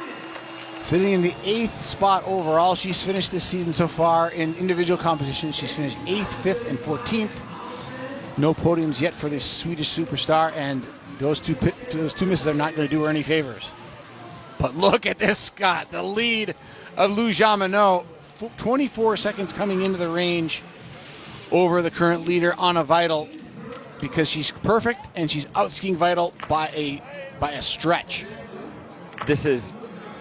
Sitting in the 8th spot overall. She's finished this season so far in individual competitions. She's finished 8th, 5th, and 14th. No podiums yet for this Swedish superstar, and those two misses are not going to do her any favors. But look at this, Scott. The lead of Lou Jamineau, 24 seconds coming into the range over the current leader, Anna Vidal, because she's perfect and she's out-skiing Vidal by a stretch. This is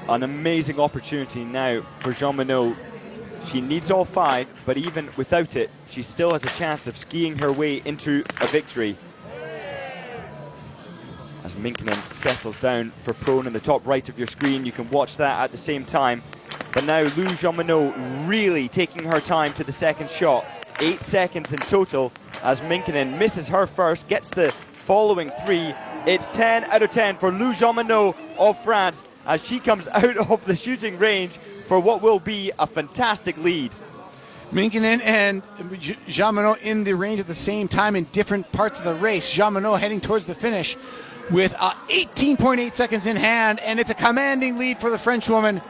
an amazing opportunity now for Jamineau. She needs all 5, but even without it, she still has a chance of skiing her way into a victory. As Minkinen settles down for prone in the top right of your screen, you can watch that at the same time. But now Lou Jamineau really taking her time to the second shot. 8 seconds in total as Minkinen misses her first, gets the following 3. It's 10 out of 10 for Lou Jamineau of France as she comes out of the shooting range for what will be a fantastic lead. Minkinen and Jamineau in the range at the same time in different parts of the race. Jamineau heading towards the finish with 18.8 seconds in hand, and it's a commanding lead for the Frenchwoman,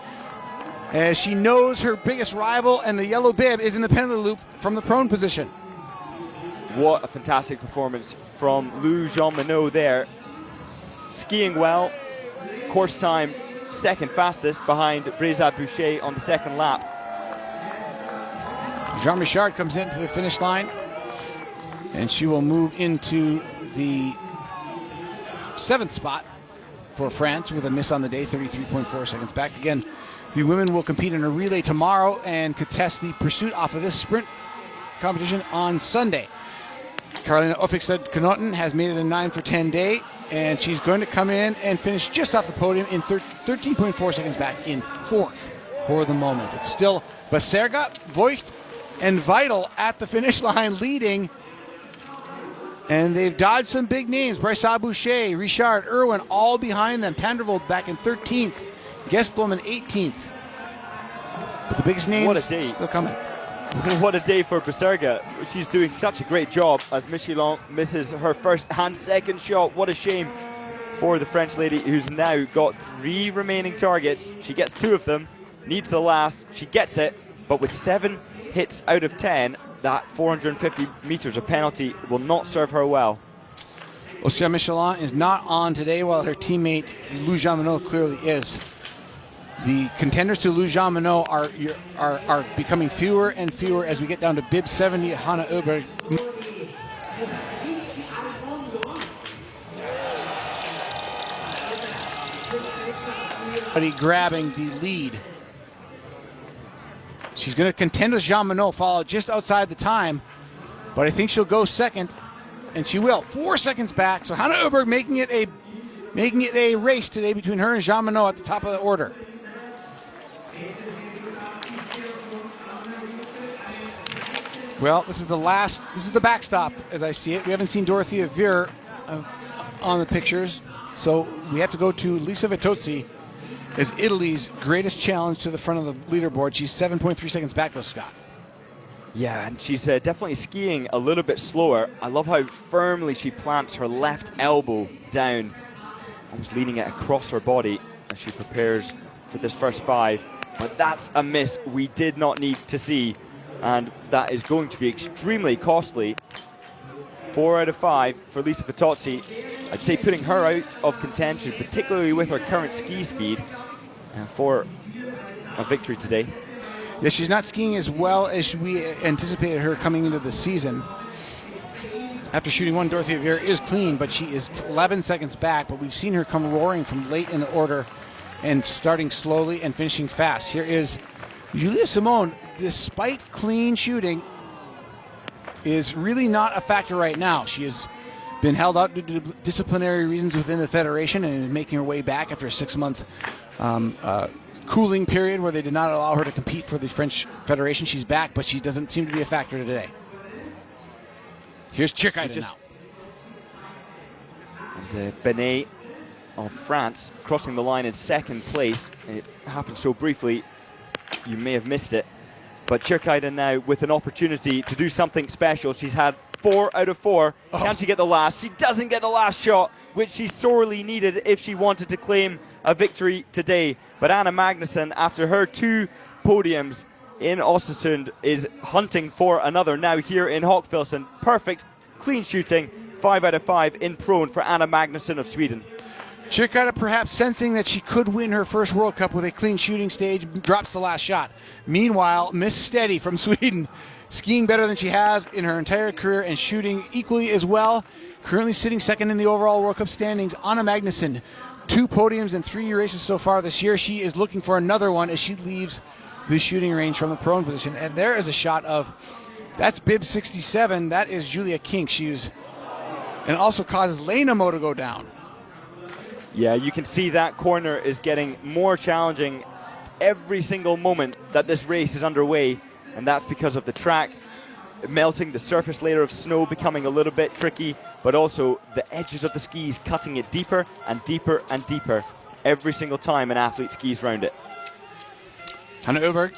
as she knows her biggest rival and the yellow bib is in the penalty loop from the prone position. What a fantastic performance from Lou Jamineau there. Skiing well, course time second fastest behind Breza Boucher on the second lap. Jean Richard comes into the finish line, and she will move into the 7th spot for France with a miss on the day, 33.4 seconds back. Again, the women will compete in a relay tomorrow and contest the pursuit off of this sprint competition on Sunday. Carolina Ofigstad-Knotten has made it a 9 for 10 day, and she's going to come in and finish just off the podium in 13.4 seconds back in 4th for the moment. It's still Beserga, Voigt, and Vidal at the finish line leading, and they've dodged some big names. Brisa Boucher, Richard, Irwin, all behind them. Tandervold back in 13th. Guestblom in 18th. But the biggest names still coming. What a day for Beserga. She's doing such a great job as Michelin misses her first and second shot. What a shame for the French lady, who's now got 3 remaining targets. She gets 2 of them, needs the last. She gets it, but with 7 hits out of 10, that 450 meters of penalty will not serve her well. Oscar Michelin is not on today, while her teammate Lou Jamineau clearly is. The contenders to Lou Jean Monod are becoming fewer and fewer as we get down to bib 70. Hannah Oberg. Grabbing the lead. She's going to contend with Jean Monod, follow just outside the time, but I think she'll go second, and she will. 4 seconds back, so Hannah Oberg making it a race today between her and Jean Monod at the top of the order. Well, this is the backstop as I see it. We haven't seen Dorothea Vier on the pictures, so we have to go to Lisa Vitozzi as Italy's greatest challenge to the front of the leaderboard. She's 7.3 seconds back though, Scott. Yeah, and she's definitely skiing a little bit slower. I love how firmly she plants her left elbow down, almost leaning it across her body as she prepares for this first 5. But that's a miss we did not need to see, and that is going to be extremely costly. 4 out of 5 for Lisa Vitozzi. I'd say putting her out of contention, particularly with her current ski speed, for a victory today. Yeah, she's not skiing as well as we anticipated her coming into the season. After shooting 1, Dorothea Vier is clean, but she is 11 seconds back. But we've seen her come roaring from late in the order and starting slowly and finishing fast. Here is Julia Simone, despite clean shooting, is really not a factor right now. She has been held out due to disciplinary reasons within the federation and is making her way back after a 6-month cooling period where they did not allow her to compete for the French Federation. She's back, but she doesn't seem to be a factor today. Here's Tchirkaita now. And Benet of France crossing the line in second place. It happened so briefly, you may have missed it. But Tchirkaita now with an opportunity to do something special. She's had 4 out of 4. Oh. Can she get the last? She doesn't get the last shot, which she sorely needed if she wanted to claim a victory today. But Anna Magnusson, after her 2 podiums in Östersund, is hunting for another now here in Hochfilzen. Perfect, clean shooting, 5 out of 5 in prone for Anna Magnusson of Sweden. Tchirkaita perhaps sensing that she could win her first World Cup with a clean shooting stage, drops the last shot. Meanwhile, Miss Steady from Sweden, skiing better than she has in her entire career and shooting equally as well. Currently sitting second in the overall World Cup standings. Anna Magnusson, 2 podiums and 3 races so far this year. She is looking for another one as she leaves the shooting range from the prone position. And there is a shot of, that's bib 67. That is Julia Kink. And also causes Lena Mo to go down. Yeah, you can see that corner is getting more challenging every single moment that this race is underway, and that's because of the track melting, the surface layer of snow becoming a little bit tricky, but also the edges of the skis cutting it deeper and deeper and deeper every single time an athlete skis around it. Hannah Oberg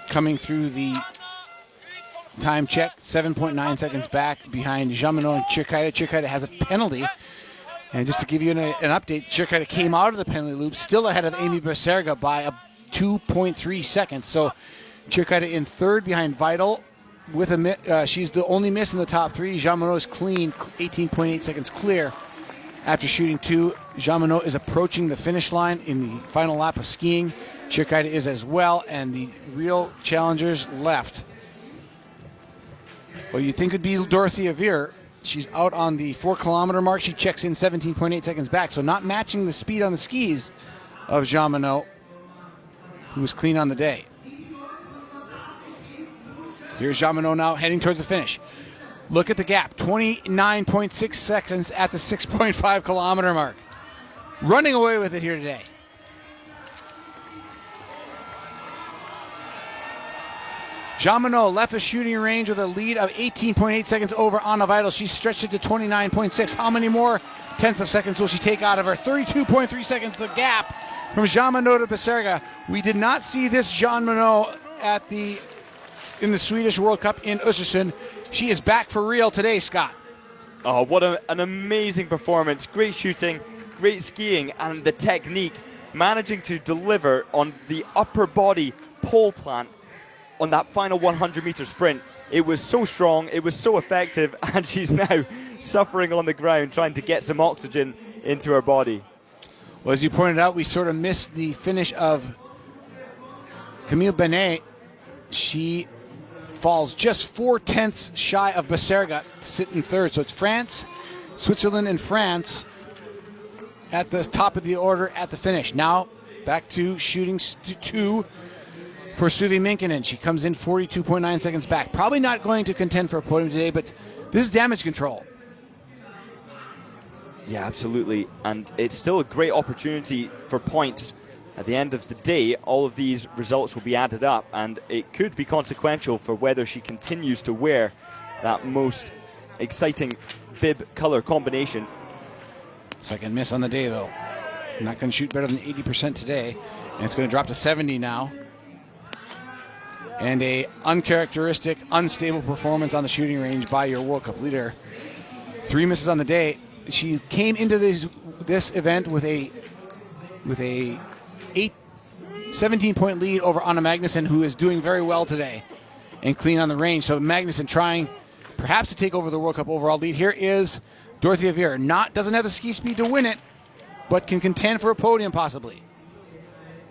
coming through the time check, 7.9 seconds back behind Jean Monod and Tchirkaita. Tchirkaita has a penalty. And just to give you an update, Tchirkaita came out of the penalty loop still ahead of Amy Becerga by 2.3 seconds. So Tchirkaita in third behind Vital with she's the only miss in the top 3. Jean Monod is clean, 18.8 seconds clear after shooting 2. Jean Monod is approaching the finish line in the final lap of skiing. Tchirkaita is as well, and the real challengers left. Well, you'd think it'd be Dorothea Vier. She's out on the 4-kilometer mark. She checks in 17.8 seconds back, so not matching the speed on the skis of Jean Monod, who was clean on the day. Here's Jean Monod now heading towards the finish. Look at the gap, 29.6 seconds at the 6.5-kilometer mark. Running away with it here today. Jean Monod left the shooting range with a lead of 18.8 seconds over Anna Vital. She stretched it to 29.6. How many more tenths of seconds will she take out of her? 32.3 seconds, the gap from Jean Monod to Becerga. We did not see this Jean Monod in the Swedish World Cup in Östersund. She is back for real today, Scott. Oh, what an amazing performance. Great shooting, great skiing, and the technique. Managing to deliver on the upper body pole plant on that final 100-meter sprint. It was so strong, it was so effective, and she's now suffering on the ground trying to get some oxygen into her body. Well, as you pointed out, we sort of missed the finish of Camille Benet. She falls just 4/10 shy of Becerga to sit in third. So it's France, Switzerland, and France at the top of the order at the finish. Now back to shooting two for Suvi Minkinen. She comes in 42.9 seconds back. Probably not going to contend for a podium today, but this is damage control. Yeah, absolutely. And it's still a great opportunity for points. At the end of the day, all of these results will be added up, and it could be consequential for whether she continues to wear that most exciting bib color combination. Second miss on the day, though. Not going to shoot better than 80% today, and it's going to drop to 70 now. And a uncharacteristic, unstable performance on the shooting range by your World Cup leader. 3 misses on the day. She came into this event with a 17-point lead over Anna Magnussen, who is doing very well today and clean on the range. So Magnussen trying perhaps to take over the World Cup overall lead. Here is Dorothea Viera. Doesn't have the ski speed to win it, but can contend for a podium possibly.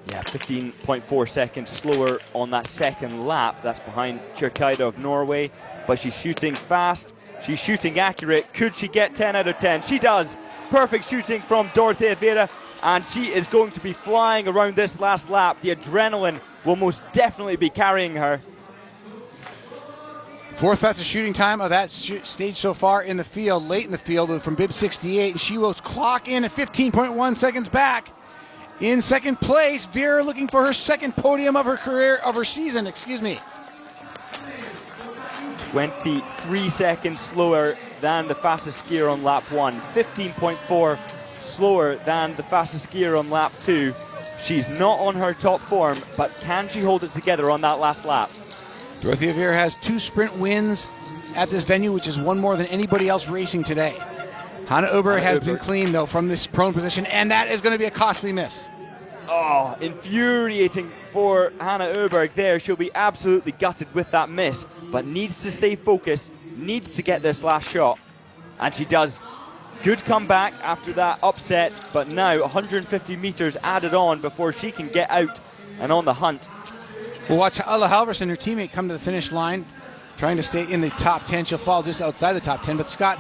Yeah, 15.4 seconds slower on that second lap. That's behind Tjurkaida of Norway, but she's shooting fast. She's shooting accurate. Could she get 10 out of 10? She does. Perfect shooting from Dorothea Viera, and she is going to be flying around this last lap. The adrenaline will most definitely be carrying her. Fourth fastest shooting time of that stage so far in the field, late in the field from bib 68, and she will clock in at 15.1 seconds back. In second place, Viera looking for her second podium of her career, of her season, 23 seconds slower than the fastest skier on lap 1. 15.4 slower than the fastest skier on lap 2. She's not on her top form, but can she hold it together on that last lap? Dorothea Viera has 2 sprint wins at this venue, which is one more than anybody else racing today. Hanna Oberg has been clean, though, from this prone position, and that is going to be a costly miss. Oh, infuriating for Hanna Oberg there. She'll be absolutely gutted with that miss, but needs to stay focused, needs to get this last shot, and she does. Good comeback after that upset, but now 150 meters added on before she can get out and on the hunt. We'll watch Ulla Halverson, her teammate, come to the finish line, trying to stay in the top 10. She'll fall just outside the top 10, but Scott,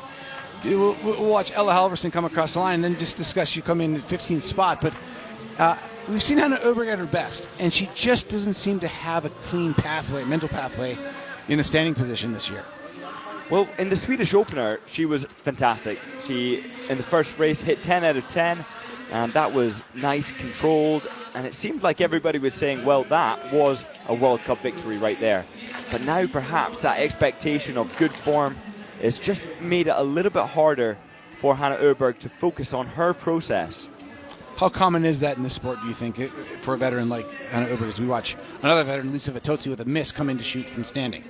we'll watch Ella Halverson come across the line and then just discuss you come in at 15th spot, but we've seen Hanna Oberg at her best, and she just doesn't seem to have a clean pathway, mental pathway, in the standing position this year. Well, in the Swedish opener, she was fantastic. She, in the first race, hit 10 out of 10, and that was nice, controlled, and it seemed like everybody was saying, well, that was a World Cup victory right there. But now perhaps that expectation of good form has just made it a little bit harder for Hanna Oberg to focus on her process. How common is that in this sport, do you think, for a veteran like Hanna Oberg, as we watch another veteran, Lisa Vitozzi, with a miss come in to shoot from standing?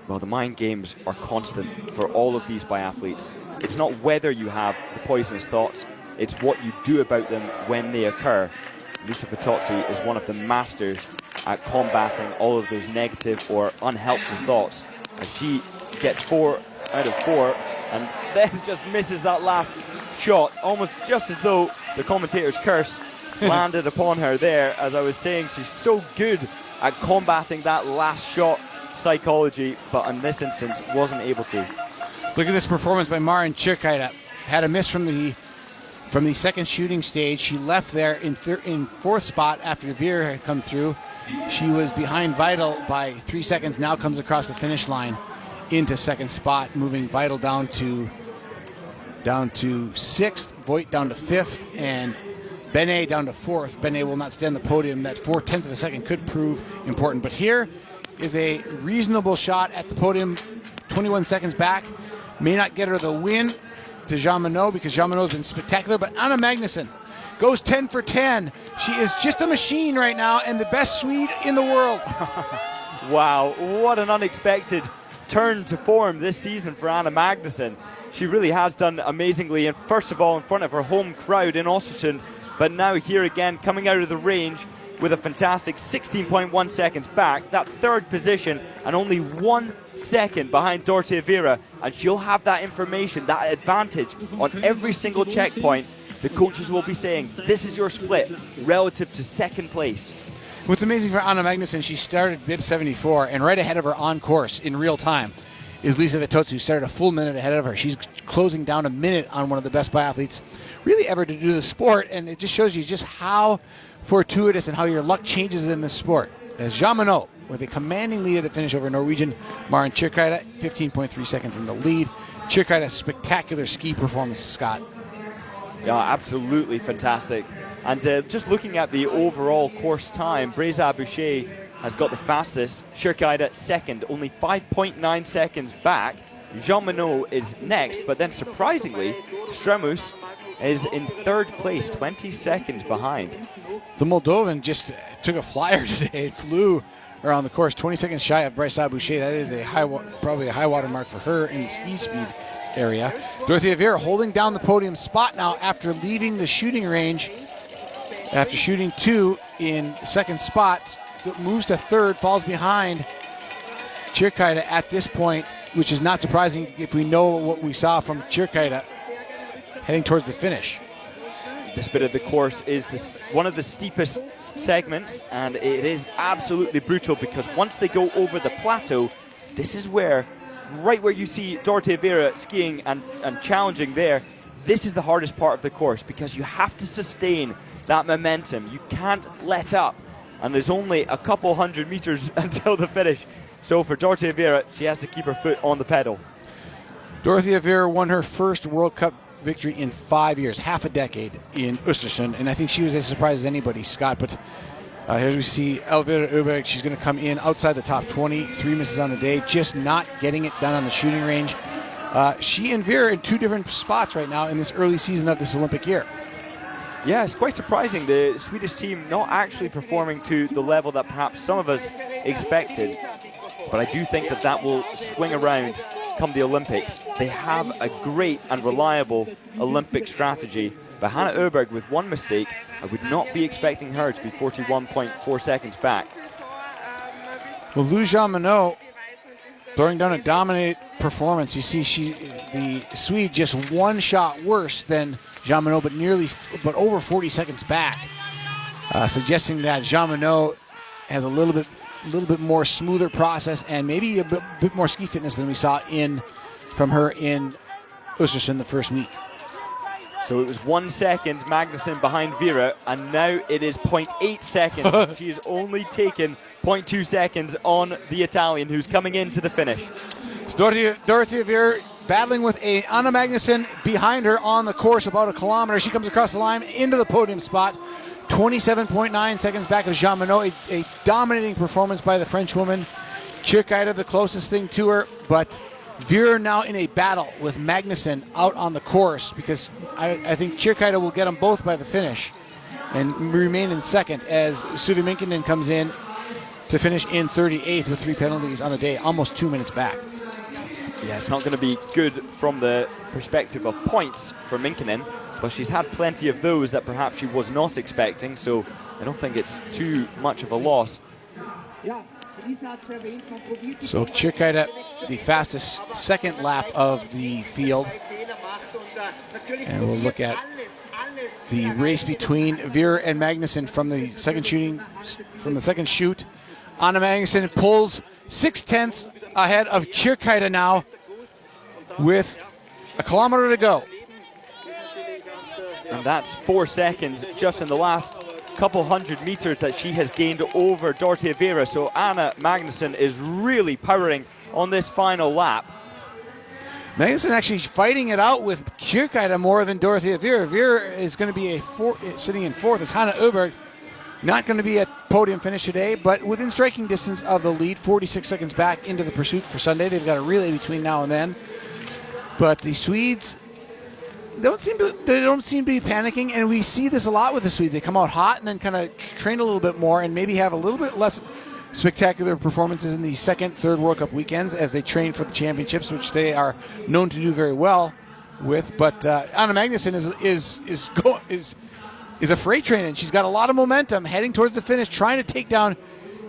Well, the mind games are constant for all of these biathletes. It's not whether you have the poisonous thoughts, it's what you do about them when they occur. Lisa Vitozzi is one of the masters at combating all of those negative or unhelpful thoughts. And she gets 4 out of 4 and then just misses that last shot, almost just as though the commentator's curse landed upon her there. As I was saying, she's so good at combating that last shot psychology, but in this instance wasn't able to. Look at this performance by Maren Tjurkaida. Had a miss from the second shooting stage. She left there in 4th spot after Viera had come through. She was behind Vital by 3 seconds, now comes across the finish line into 2nd spot, moving Vital down to 6th, Voigt down to 5th, and Benet down to 4th. Benet will not stand the podium. That 0.4 of a second could prove important. But here is a reasonable shot at the podium, 21 seconds back. May not get her the win to Jean Monod, because Jean Monod's been spectacular, but Anna Magnussen goes 10 for 10. She is just a machine right now and the best Swede in the world. Wow, what an unexpected turn to form this season for Anna Magnussen. She really has done amazingly, and first of all in front of her home crowd in Östersund, but now here again coming out of the range with a fantastic 16.1 seconds back. That's 3rd position and only 1 second behind Dorothea Viera, and she'll have that information, that advantage on every single checkpoint, the coaches will be saying, this is your split relative to second place. What's amazing for Anna Magnussen, she started bib 74, and right ahead of her on course in real time is Lisa Vitozzi, who started a full minute ahead of her. She's closing down a minute on one of the best biathletes really ever to do the sport, and it just shows you just how fortuitous and how your luck changes in this sport. As Jean Monod with a commanding lead at the finish over Norwegian Maren Kyrkjeide, 15.3 seconds in the lead. Kyrkjeide, spectacular ski performance, Scott. Yeah, absolutely fantastic. And just looking at the overall course time, Breza Boucher has got the fastest. Kyrkjeide second, only 5.9 seconds back. Jean Monod is next, but then surprisingly, Stremus is in third place, 20 seconds behind. The Moldovan just took a flyer today. It flew around the course, 20 seconds shy of Breza Boucher. That is probably a high water mark for her in the ski speed area. Dorothea Viera holding down the podium spot now after leaving the shooting range. After shooting 2 in second spot, moves to third, falls behind Kyrkjeide at this point, which is not surprising if we know what we saw from Kyrkjeide heading towards the finish. This bit of the course is one of the steepest segments, and it is absolutely brutal because once they go over the plateau, this is where, right where you see Dorothea Viera skiing and challenging there, this is the hardest part of the course because you have to sustain that momentum. You can't let up, and there's only a couple hundred meters until the finish. So for Dorothea Viera, she has to keep her foot on the pedal. Dorothea Viera won her first World Cup victory in 5 years, half a decade in Östersund, and I think she was as surprised as anybody, Scott. But here we see Elvira Öberg. She's going to come in outside the top 20, 3 misses on the day, just not getting it done on the shooting range. She and Vera in 2 different spots right now in this early season of this Olympic year. Yeah, it's quite surprising. The Swedish team not actually performing to the level that perhaps some of us expected. But I do think that will swing around come the Olympics. They have a great and reliable Olympic strategy. But Hannah Öberg, with one mistake, I would not be expecting her to be 41.4 seconds back. Well, Lou Jean Monod throwing down a dominant performance. You see, the Swede just one shot worse than Jean Monod, but over 40 seconds back, suggesting that Jean Monod has a little bit more smoother process and maybe a bit more ski fitness than we saw from her in Östersund the first week. So it was 1 second Magnussen behind Viera, and now it is 0.8 seconds. She has only taken 0.2 seconds on the Italian, who's coming into the finish. Dorothea Viera battling with Anna Magnussen behind her on the course, about a kilometer. She comes across the line into the podium spot, 27.9 seconds back of Jean Monod. A dominating performance by the Frenchwoman. Kyrkjeide the closest thing to her, but Viera now in a battle with Magnussen out on the course, because I think Kyrkjeide will get them both by the finish and remain in second as Suvi Minkinen comes in to finish in 38th with 3 penalties on the day, almost 2 minutes back. Yeah, it's not going to be good from the perspective of points for Minkinen, but she's had plenty of those that perhaps she was not expecting, so I don't think it's too much of a loss. So Kyrkjeide, the fastest second lap of the field. And we'll look at the race between Viera and Magnussen from the second shoot. Anna Magnussen pulls 0.6 ahead of Kyrkjeide now with a kilometer to go. And that's 4 seconds just in the last couple hundred meters that she has gained over Dorothea Viera. So Anna Magnussen is really powering on this final lap. Magnussen actually fighting it out with Kyrkjeide more than Dorothea Viera. Viera is going to be sitting in 4th as Hannah Öberg. Not going to be a podium finish today, but within striking distance of the lead, 46 seconds back into the pursuit for Sunday. They've got a relay between now and then. But the Swedes don't seem to be panicking, and we see this a lot with the Swedes. They come out hot and then kind of train a little bit more and maybe have a little bit less spectacular performances in the second, third World Cup weekends as they train for the championships, which they are known to do very well with. But Anna Magnussen is a freight train, and she's got a lot of momentum heading towards the finish, trying to take down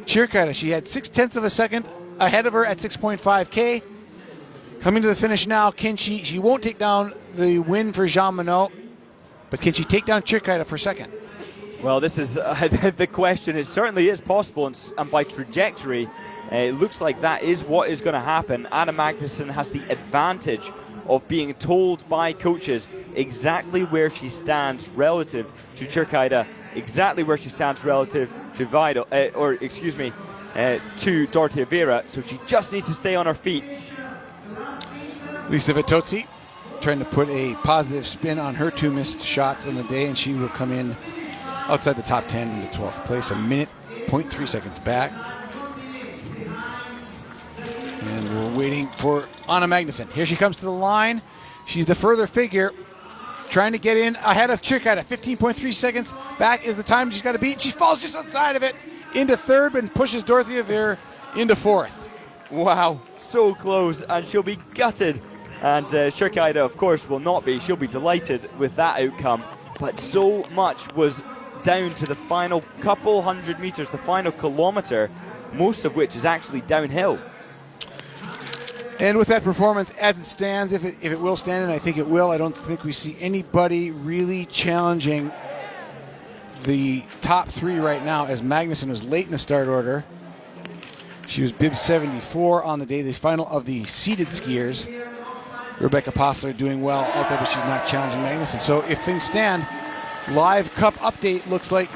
Kyrkjeide. She had 0.6 of a second ahead of her at 6.5K. Coming to the finish now, she won't take down the win for Jean Monod. But can she take down Chirkaida for second? Well, this is the question. It certainly is possible, and by trajectory, it looks like that is what is going to happen. Anna Magnusson has the advantage of being told by coaches exactly where she stands relative to Chirkaida, exactly where she stands relative to to Dorothea Vera. So she just needs to stay on her feet. Lisa Vitozzi trying to put a positive spin on her 2 missed shots in the day, and she will come in outside the top 10 in the 12th place, a minute, 0.3 seconds back. And we're waiting for Anna Magnusson. Here she comes to the line. She's the further figure, trying to get in ahead of Chirkaida. 15.3 seconds back is the time she's got to beat. She falls just outside of it into third and pushes Dorothea Vera into fourth. Wow, so close, and she'll be gutted. And Chirkaida, of course, will not be. She'll be delighted with that outcome. But so much was down to the final couple hundred meters, the final kilometer, most of which is actually downhill. And with that performance as it stands, if it will stand, and I think it will, I don't think we see anybody really challenging the top 3 right now, as Magnusson was late in the start order. She was bib 74 on the day, the final of the seeded skiers. Rebecca Postler doing well out there, but she's not challenging Magnusson. So if things stand, live cup update looks like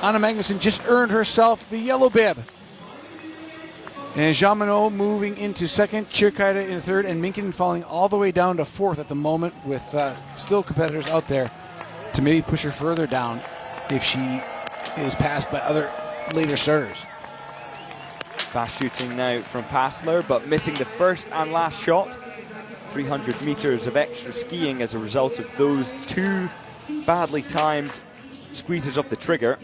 Anna Magnusson just earned herself the yellow bib. And Jean Monod moving into second, Chirkaida in third, and Minkin falling all the way down to fourth at the moment, with still competitors out there to maybe push her further down if she is passed by other later starters. Fast shooting now from Passler, but missing the first and last shot. 300 meters of extra skiing as a result of those 2 badly timed squeezes of the trigger.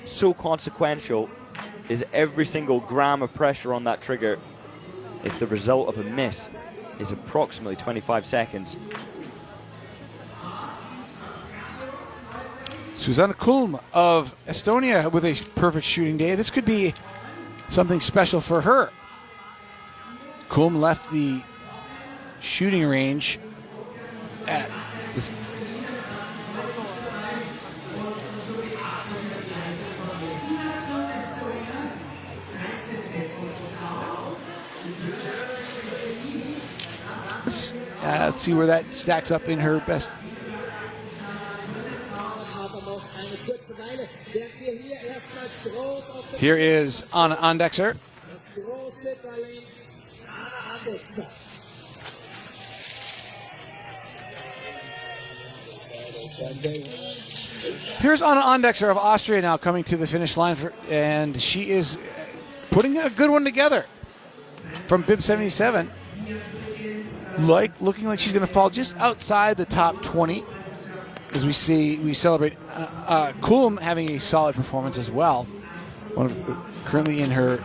So consequential is every single gram of pressure on that trigger if the result of a miss is approximately 25 seconds. Susanne Kulm of Estonia with a perfect shooting day. This could be something special for her. Kulm left the shooting range at this. Let's see where that stacks up in her best. Here is Anna Andexer. Here's Anna Andexer of Austria now coming to the finish line, and she is putting a good one together from bib 77. Looking like she's going to fall just outside the top 20, as we celebrate Kulm having a solid performance as well. Currently in her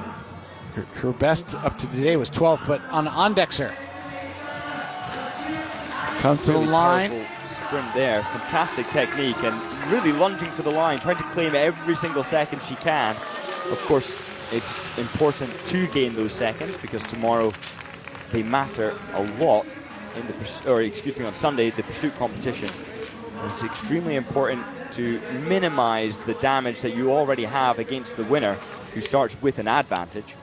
best up to today was 12th, but on Andexer comes to the line. Sprint there, fantastic technique, and really lunging for the line, trying to claim every single second she can. Of course, it's important to gain those seconds because tomorrow they matter a lot in the on Sunday, the pursuit competition. It's extremely important to minimize the damage that you already have against the winner, who starts with an advantage.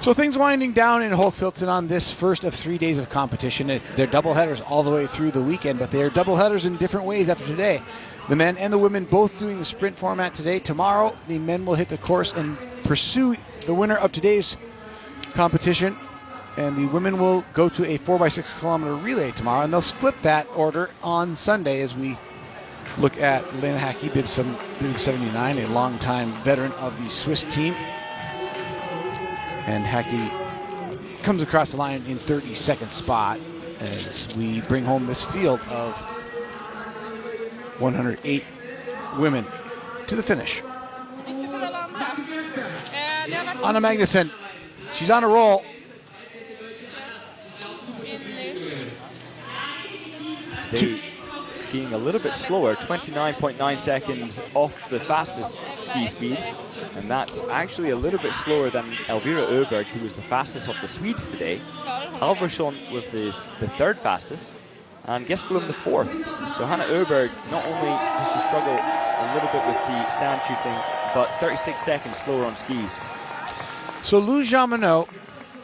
So things winding down in Hochfilzen on this first of 3 days of competition. They're doubleheaders all the way through the weekend, but they are doubleheaders in different ways after today. The men and the women both doing the sprint format today. Tomorrow, the men will hit the course and pursue the winner of today's competition, and the women will go to a 4x6 kilometer relay tomorrow, and they'll split that order on Sunday as we look at Lena Hackey, bib 79, a longtime veteran of the Swiss team. And Hackey comes across the line in 32nd spot as we bring home this field of 108 women to the finish. Anna Magnusson, she's on a roll. Today, skiing a little bit slower, 29.9 seconds off the fastest ski speed, and that's actually a little bit slower than Elvira Öberg, who was the fastest of the Swedes today. Halvarsson was the third fastest, and Gesblom the fourth. So Hannah Öberg, not only does she struggle a little bit with the stand shooting, but 36 seconds slower on skis. So Lou Jean-Monod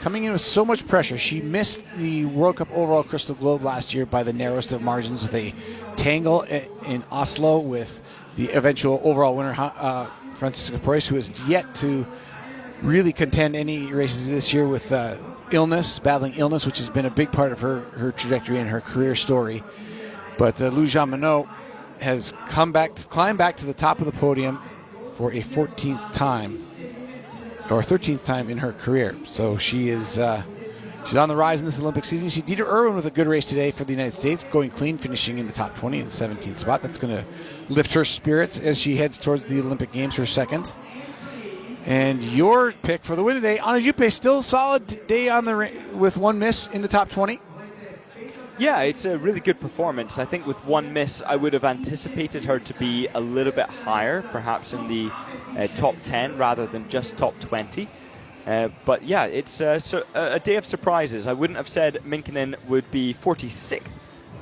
coming in with so much pressure. She missed the World Cup overall Crystal Globe last year by the narrowest of margins with a tangle in Oslo with the eventual overall winner, Franziska Preuss, who has yet to really contend any races this year with battling illness, which has been a big part of her trajectory and her career story. But Lou Jean-Monod has climbed back to the top of the podium for a 14th time. Or 13th time in her career. So she is she's on the rise in this Olympic season. You see Dieter Irwin with a good race today for the United States, going clean, finishing in the top 20 in the 17th spot. That's going to lift her spirits as she heads towards the Olympic Games, her second. And your pick for the win today, Anna Juppe, still a solid day on with one miss in the top 20. Yeah, it's a really good performance. I think with one miss, I would have anticipated her to be a little bit higher, perhaps in the top 10 rather than just top 20. But yeah, it's a day of surprises. I wouldn't have said Minkinen would be 46th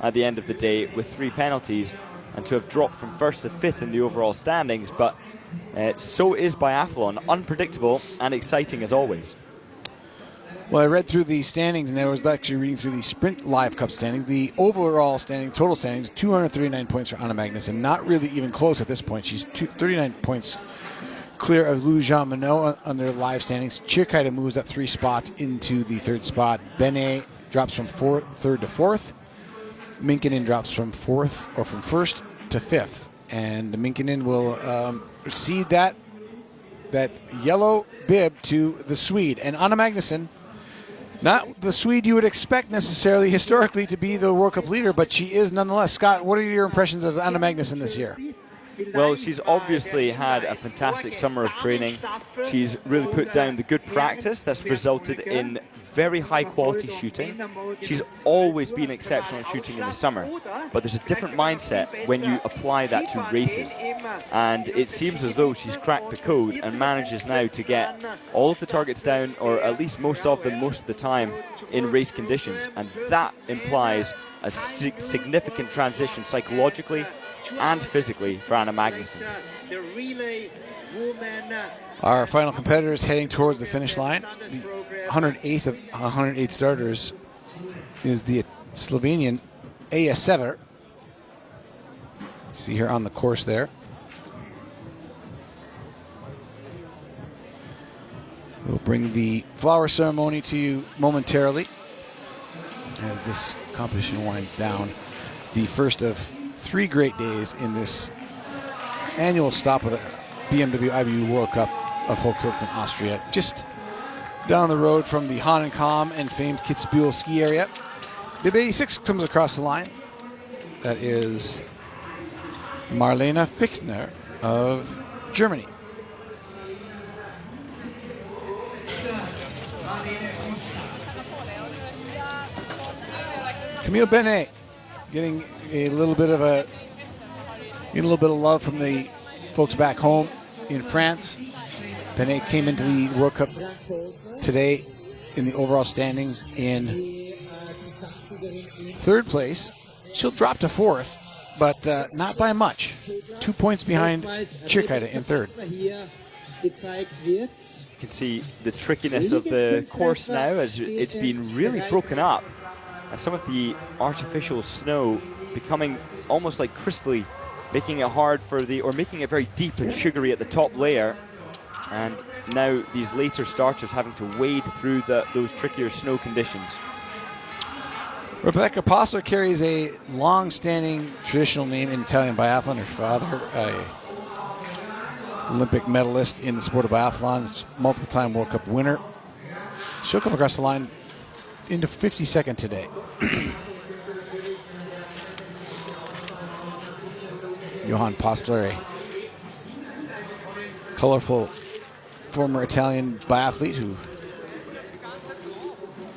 at the end of the day with 3 penalties and to have dropped from 1st to 5th in the overall standings. But so is biathlon, unpredictable and exciting as always. Well, I read through the standings, and I was actually reading through the Sprint Live Cup standings. The overall total standings, 239 points for Anna Magnussen. Not really even close at this point. She's 39 points clear of Lou Jean-Monod on their live standings. Chirkaita moves up 3 spots into the 3rd spot. Benet drops from 3rd to 4th. Minkinen drops from 1st to 5th. And Minkinen will cede that yellow bib to the Swede. And Anna Magnussen, not the Swede you would expect necessarily historically to be the World Cup leader, but she is nonetheless. Scott, what are your impressions of Anna Magnussen this year? Well, she's obviously had a fantastic summer of training. She's really put down the good practice that's resulted in very high quality shooting. She's always been exceptional at shooting in the summer, but there's a different mindset when you apply that to races. And it seems as though she's cracked the code and manages now to get all of the targets down, or at least most of them most of the time, in race conditions. And that implies a significant transition psychologically and physically for Anna Magnussen. Our final competitor is heading towards the finish line. The 108th of 108 starters is the Slovenian Aya Sever. See her on the course there. We'll bring the flower ceremony to you momentarily as this competition winds down. The first of 3 great days in this annual stop of the BMW IBU World Cup of Hochfilzen, Austria, just down the road from the Hahnenkamm and famed Kitzbühel ski area. Bib 86 comes across the line. That is Marlene Fichtner of Germany. Camille Benet getting a little bit of love from the folks back home in France. Benet came into the World Cup today in the overall standings in 3rd place. She'll drop to 4th, but not by much. 2 points behind Chirkaita in 3rd. You can see the trickiness of the course now as it's been really broken up. And some of the artificial snow becoming almost like crystally, making it hard making it very deep and sugary at the top layer. And now these later starters having to wade through those trickier snow conditions. Rebecca Postler carries a long-standing traditional name in Italian biathlon. Her father, an Olympic medalist in the sport of biathlon, multiple-time World Cup winner. She'll come across the line into 52nd today. Johan Postler, a colorful former Italian biathlete who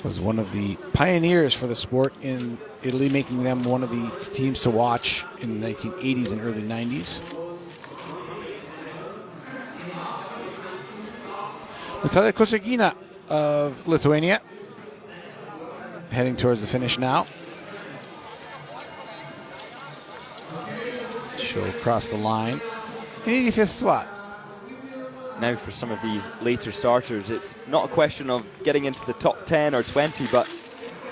was one of the pioneers for the sport in Italy, making them one of the teams to watch in the 1980s and early 90s. Natalia Kosygina of Lithuania heading towards the finish now. She'll cross the line. 85th spot. Now for some of these later starters, it's not a question of getting into the top 10 or 20, but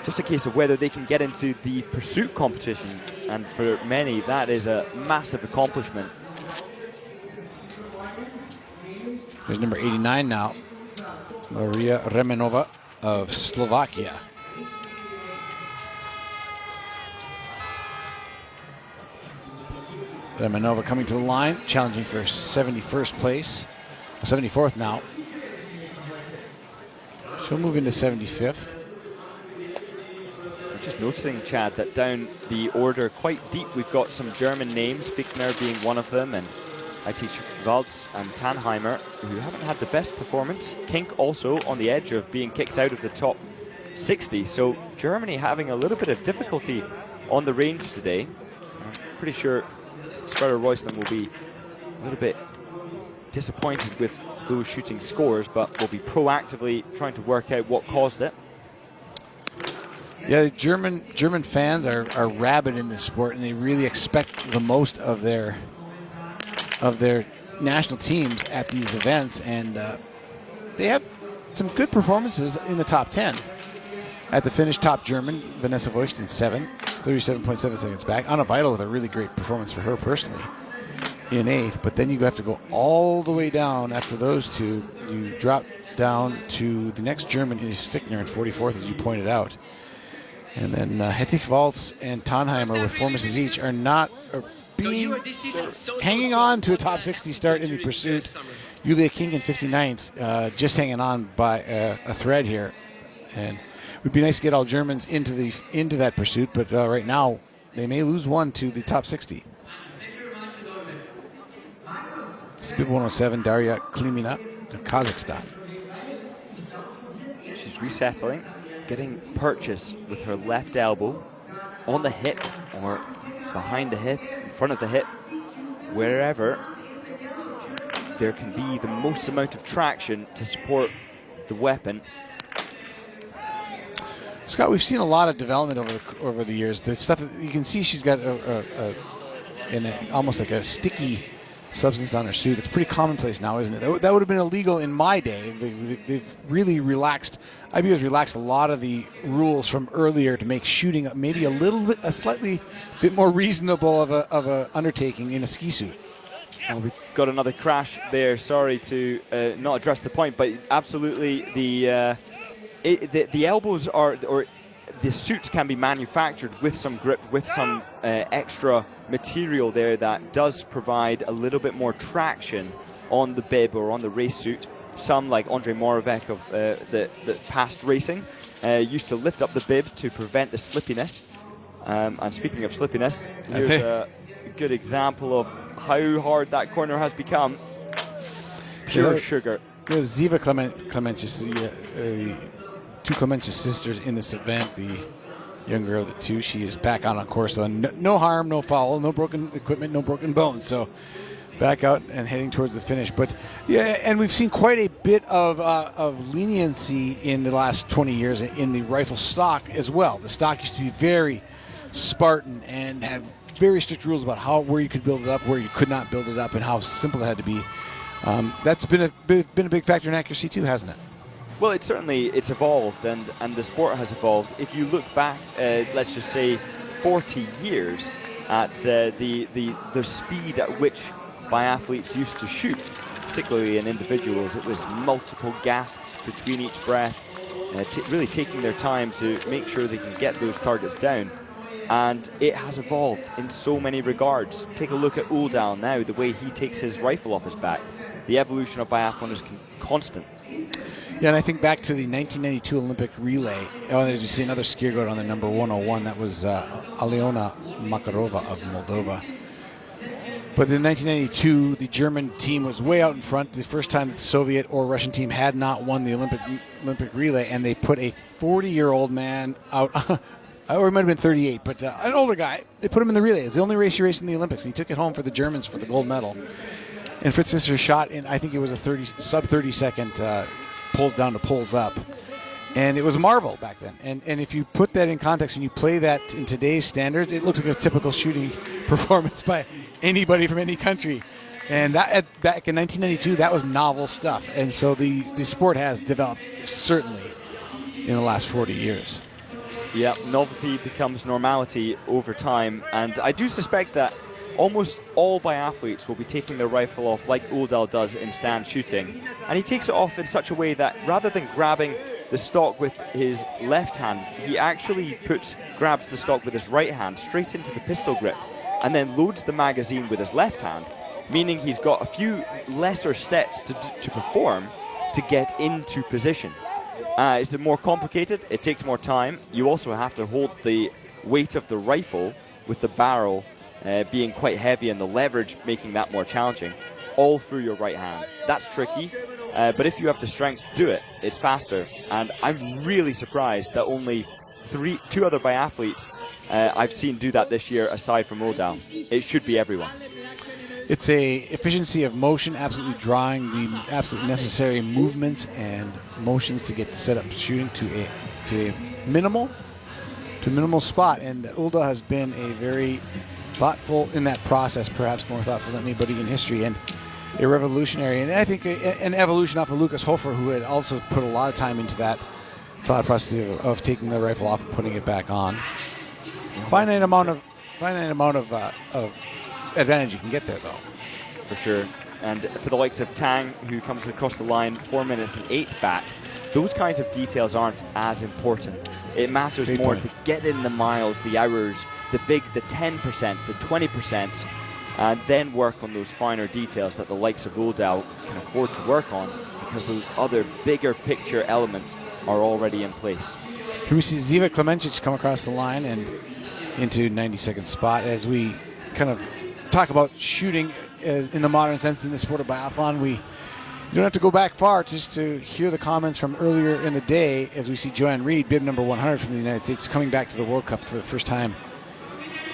just a case of whether they can get into the pursuit competition. And for many, that is a massive accomplishment. There's number 89 now, Maria Remenova of Slovakia. Remenova coming to the line, challenging for 71st place. 74th now. She'll move into 75th. I'm just noticing, Chad, that down the order quite deep, we've got some German names, Fichtner being one of them, and IT Waltz and Tannheimer, who haven't had the best performance. Kink also on the edge of being kicked out of the top 60. So Germany having a little bit of difficulty on the range today. I'm pretty sure Sverre Royston will be a little bit disappointed with those shooting scores, but will be proactively trying to work out what caused it. Yeah, German fans are rabid in this sport, and they really expect the most of their national teams at these events, and they have some good performances in the top 10. At the finish, top German, Vanessa Voigt in 7th, 37.7 seconds back. Anna Vital with a really great performance for her personally in 8th, but then you have to go all the way down after those two. You drop down to the next German, is Fichtner in 44th, as you pointed out. And then Hettig Waltz and Tannheimer with 4 misses each are not hanging on to a top 60 start in the pursuit. Julia King in 59th, just hanging on by a thread here. And it would be nice to get all Germans into that pursuit, but right now they may lose one to the top 60. Speed 107, Daria Klimina of Kazakhstan. She's resettling, getting purchase with her left elbow on the hip or behind the hip, in front of the hip, wherever there can be the most amount of traction to support the weapon. Scott, we've seen a lot of development over the years. The stuff that you can see, she's got almost like a sticky substance on her suit. It's pretty commonplace now, isn't it? That would have been illegal in my day. They've really relaxed. IBU has relaxed a lot of the rules from earlier to make shooting maybe a slightly bit more reasonable of a undertaking in a ski suit. Well, we've got another crash there. Sorry to not address the point, but absolutely the elbows or the suit can be manufactured with some grip, with some extra material there that does provide a little bit more traction on the bib or on the race suit. Some, like Andrei Moravec of the past racing, used to lift up the bib to prevent the slippiness. And speaking of slippiness, here's a good example of how hard that corner has become. Pure sugar. There's Ziva Clementius, two Clementius sisters in this event. The younger of the two, she is back on course, though. No harm, no foul, no broken equipment, no broken bones. So back out and heading towards the finish. But yeah, and we've seen quite a bit of leniency in the last 20 years in the rifle stock as well. The stock used to be very Spartan and had very strict rules about where you could build it up, where you could not build it up, and how simple it had to be. That's been a big factor in accuracy too, hasn't it? Well, it's evolved, and the sport has evolved. If you look back, let's just say 40 years at the speed at which biathletes used to shoot, particularly in individuals, it was multiple gasps between each breath, really taking their time to make sure they can get those targets down. And it has evolved in so many regards. Take a look at Uldal now, the way he takes his rifle off his back. The evolution of biathlon is constant. Yeah, and I think back to the 1992 Olympic relay. Oh, as you see another skier go on the number 101. That was Aliona Makarova of Moldova. But in 1992, the German team was way out in front. The first time that the Soviet or Russian team had not won the Olympic relay, and they put a 40-year-old man out, or it might have been 38, but an older guy. They put him in the relay. It was the only race he raced in the Olympics, and he took it home for the Germans for the gold medal. And Fritz Fischer shot in, I think it was a sub 30 second pulls down to pulls up. And it was a marvel back then. And if you put that in context and you play that in today's standards, it looks like a typical shooting performance by anybody from any country. And that back in 1992, that was novel stuff. And so the sport has developed, certainly, in the last 40 years. Yeah, novelty becomes normality over time. And I do suspect that almost all biathletes will be taking their rifle off like Uldal does in stand shooting. And he takes it off in such a way that rather than grabbing the stock with his left hand, he actually grabs the stock with his right hand straight into the pistol grip and then loads the magazine with his left hand, meaning he's got a few lesser steps to perform to get into position. Is it more complicated? It takes more time. You also have to hold the weight of the rifle with the barrel being quite heavy and the leverage making that more challenging, all through your right hand. That's tricky, but if you have the strength to do it, it's faster. And I'm really surprised that only two other biathletes I've seen do that this year aside from Uldal. It should be everyone. It's a efficiency of motion, absolutely drawing the absolutely necessary movements and motions to get to set up shooting to a minimal spot. And Uldal has been a very thoughtful in that process, perhaps more thoughtful than anybody in history, and a revolutionary. And I think an evolution off of Lucas Hofer, who had also put a lot of time into that thought process of taking the rifle off and putting it back on. Finite amount of advantage you can get there, though. For sure. And for the likes of Tang, who comes across the line 4 minutes and 8 back, those kinds of details aren't as important. It matters Great more point. to get in the miles, the hours, the 10%, the 20%, and then work on those finer details that the likes of Uldal can afford to work on, because those other bigger picture elements are already in place. Here we see Ziva Klemencic come across the line and into 92nd spot. As we kind of talk about shooting in the modern sense in the sport of biathlon, we don't have to go back far just to hear the comments from earlier in the day as we see Joanne Reed, bib number 100 from the United States, coming back to the World Cup for the first time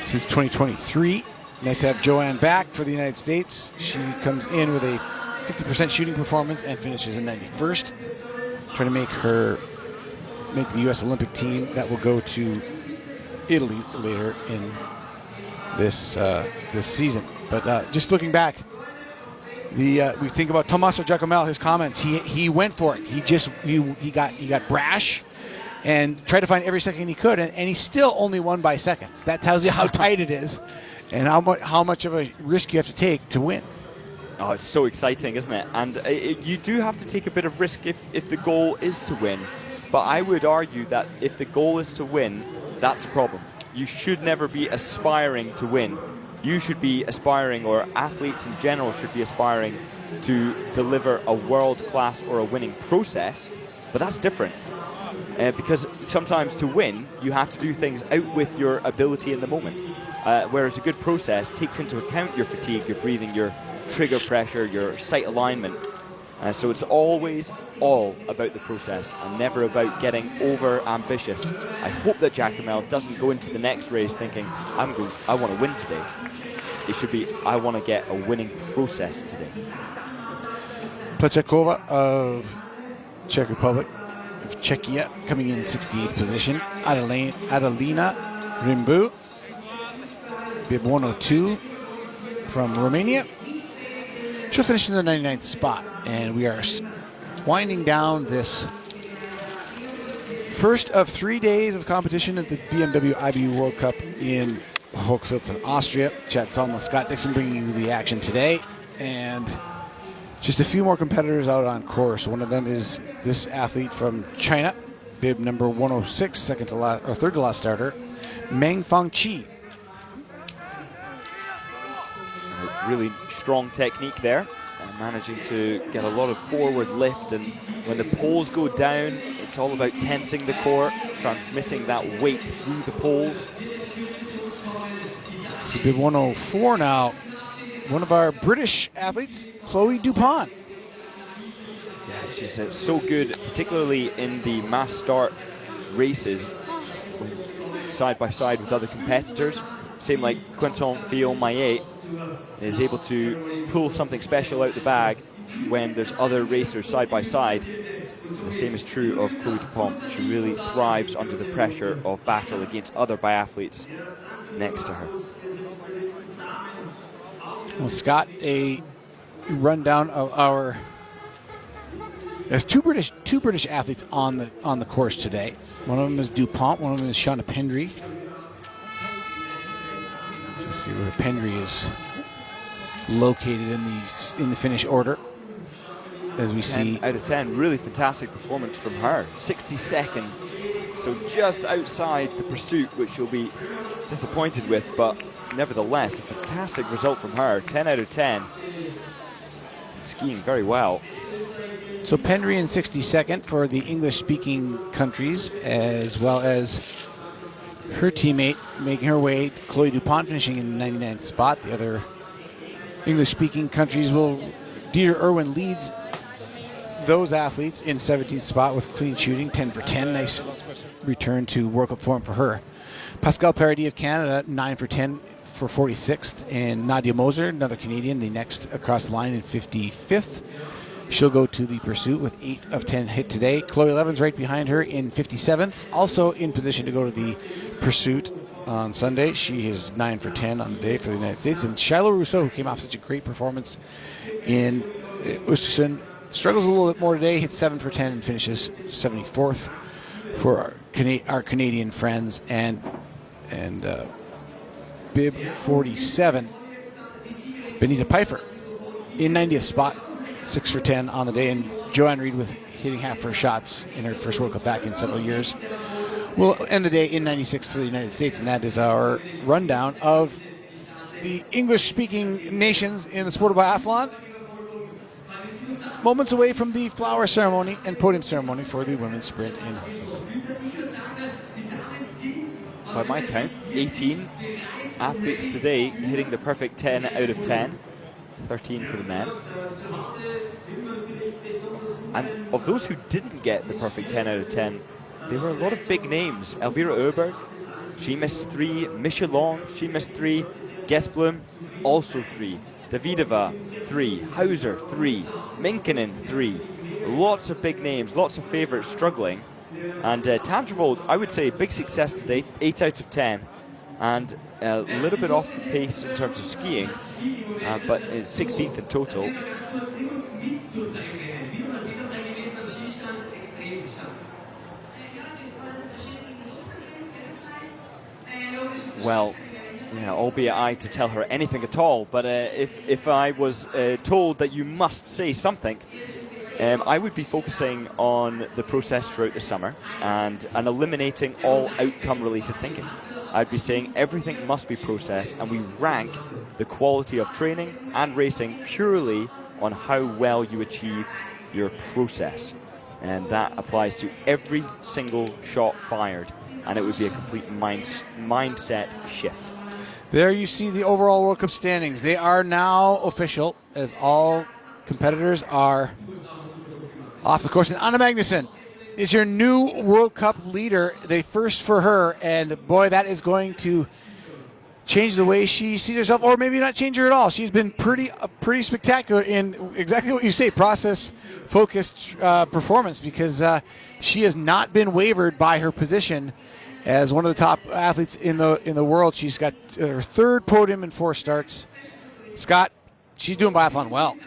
since 2023. Nice to have Joanne back for the United States. She comes in with a 50% shooting performance and finishes in 91st, trying to make the U.S. Olympic team that will go to Italy later in this season. But just looking back, we think about Tommaso Giacomel, his comments. He went for it. He got brash and tried to find every second he could, and he still only won by seconds. That tells you how tight it is and how much of a risk you have to take to win. Oh, it's so exciting, isn't it? And you do have to take a bit of risk if the goal is to win. But I would argue that if the goal is to win, that's a problem. You should never be aspiring to win. You should be aspiring, or athletes in general should be aspiring to deliver a world-class or a winning process, but that's different. Because sometimes to win, you have to do things out with your ability in the moment. Whereas a good process takes into account your fatigue, your breathing, your trigger pressure, your sight alignment. So it's always all about the process and never about getting over ambitious. I hope that Giacomel doesn't go into the next race thinking, I want to win today. It should be, I want to get a winning process today. Plechakova of Czech Republic, of Czechia, coming in 68th position. Adelina Rimbu, bib 102 from Romania. She'll finish in the 99th spot, and we are winding down this first of 3 days of competition at the BMW IBU World Cup in Hochfilzen, Austria. Chad Sullivan, Scott Dixon bringing you the action today, and just a few more competitors out on course. One of them is this athlete from China, bib number 106, third to last starter, Meng Fangqi. Really strong technique there, managing to get a lot of forward lift, and when the poles go down, it's all about tensing the core, transmitting that weight through the poles. It's bib 104 now. One of our British athletes, Chloe Dupont. Yeah, she's so good, particularly in the mass start races, side by side with other competitors. Same like Quentin Fillon-Maillet is able to pull something special out the bag when there's other racers side by side. The same is true of Chloe Dupont. She really thrives under the pressure of battle against other biathletes next to her. Well, Scott, a rundown of our. There's two British athletes on the course today. One of them is Dupont. One of them is Shauna Pendry. Let's see where Pendry is located in the finish order. As we see, 10 out of 10, really fantastic performance from her. 62nd, so just outside the pursuit, which you'll be disappointed with, but nevertheless, a fantastic result from her. 10 out of 10. Skiing very well. So Pendry in 62nd for the English-speaking countries, as well as her teammate making her way, Chloe Dupont, finishing in the 99th spot. The other English-speaking countries will, Dieter Irwin leads those athletes in 17th spot with clean shooting, 10 for 10. Nice return to World Cup form for her. Pascal Paradis of Canada, 9 for 10 for 46th. And Nadia Moser, another Canadian, the next across the line in 55th. She'll go to the pursuit with 8 of 10 hit today. Chloe Levin's right behind her in 57th, also in position to go to the pursuit on Sunday. She is 9 for 10 on the day for the United States. And Shiloh Rousseau, who came off such a great performance in Östersund, struggles a little bit more today, hits 7 for 10 and finishes 74th for our Canadian friends. And bib 47, Benita Pfeiffer in 90th spot, 6 for 10 on the day. And Joanne Reed with hitting half her shots in her first World Cup back in several years. We'll end the day in 96 for the United States, and that is our rundown of the English-speaking nations in the sport of biathlon. Moments away from the flower ceremony and podium ceremony for the women's sprint in Hochfilzen. By my count, 18 athletes today hitting the perfect 10 out of 10, 13 for the men. And of those who didn't get the perfect 10 out of 10, there were a lot of big names. Elvira Oberg, she missed 3. Michelon, she missed 3. Gesblum, also 3. Davidova, 3. Hauser, 3. Minkinen, 3. Lots of big names, lots of favourites struggling. And Tandrevold, I would say, big success today, 8 out of 10. And a little bit off the pace in terms of skiing, but 16th in total. Well, yeah, albeit I to tell her anything at all, but if I was told that you must say something, I would be focusing on the process throughout the summer and eliminating all outcome-related thinking. I'd be saying everything must be processed, and we rank the quality of training and racing purely on how well you achieve your process. And that applies to every single shot fired, and it would be a complete mindset shift. There you see the overall World Cup standings. They are now official, as all competitors are off the course. And Anna Magnusson is your new World Cup leader, the first for her, and boy, that is going to change the way she sees herself, or maybe not change her at all. She's been pretty spectacular in exactly what you say, process-focused performance, because she has not been wavered by her position as one of the top athletes in the world. She's got her 3rd podium in 4 starts. Scott, she's doing biathlon well.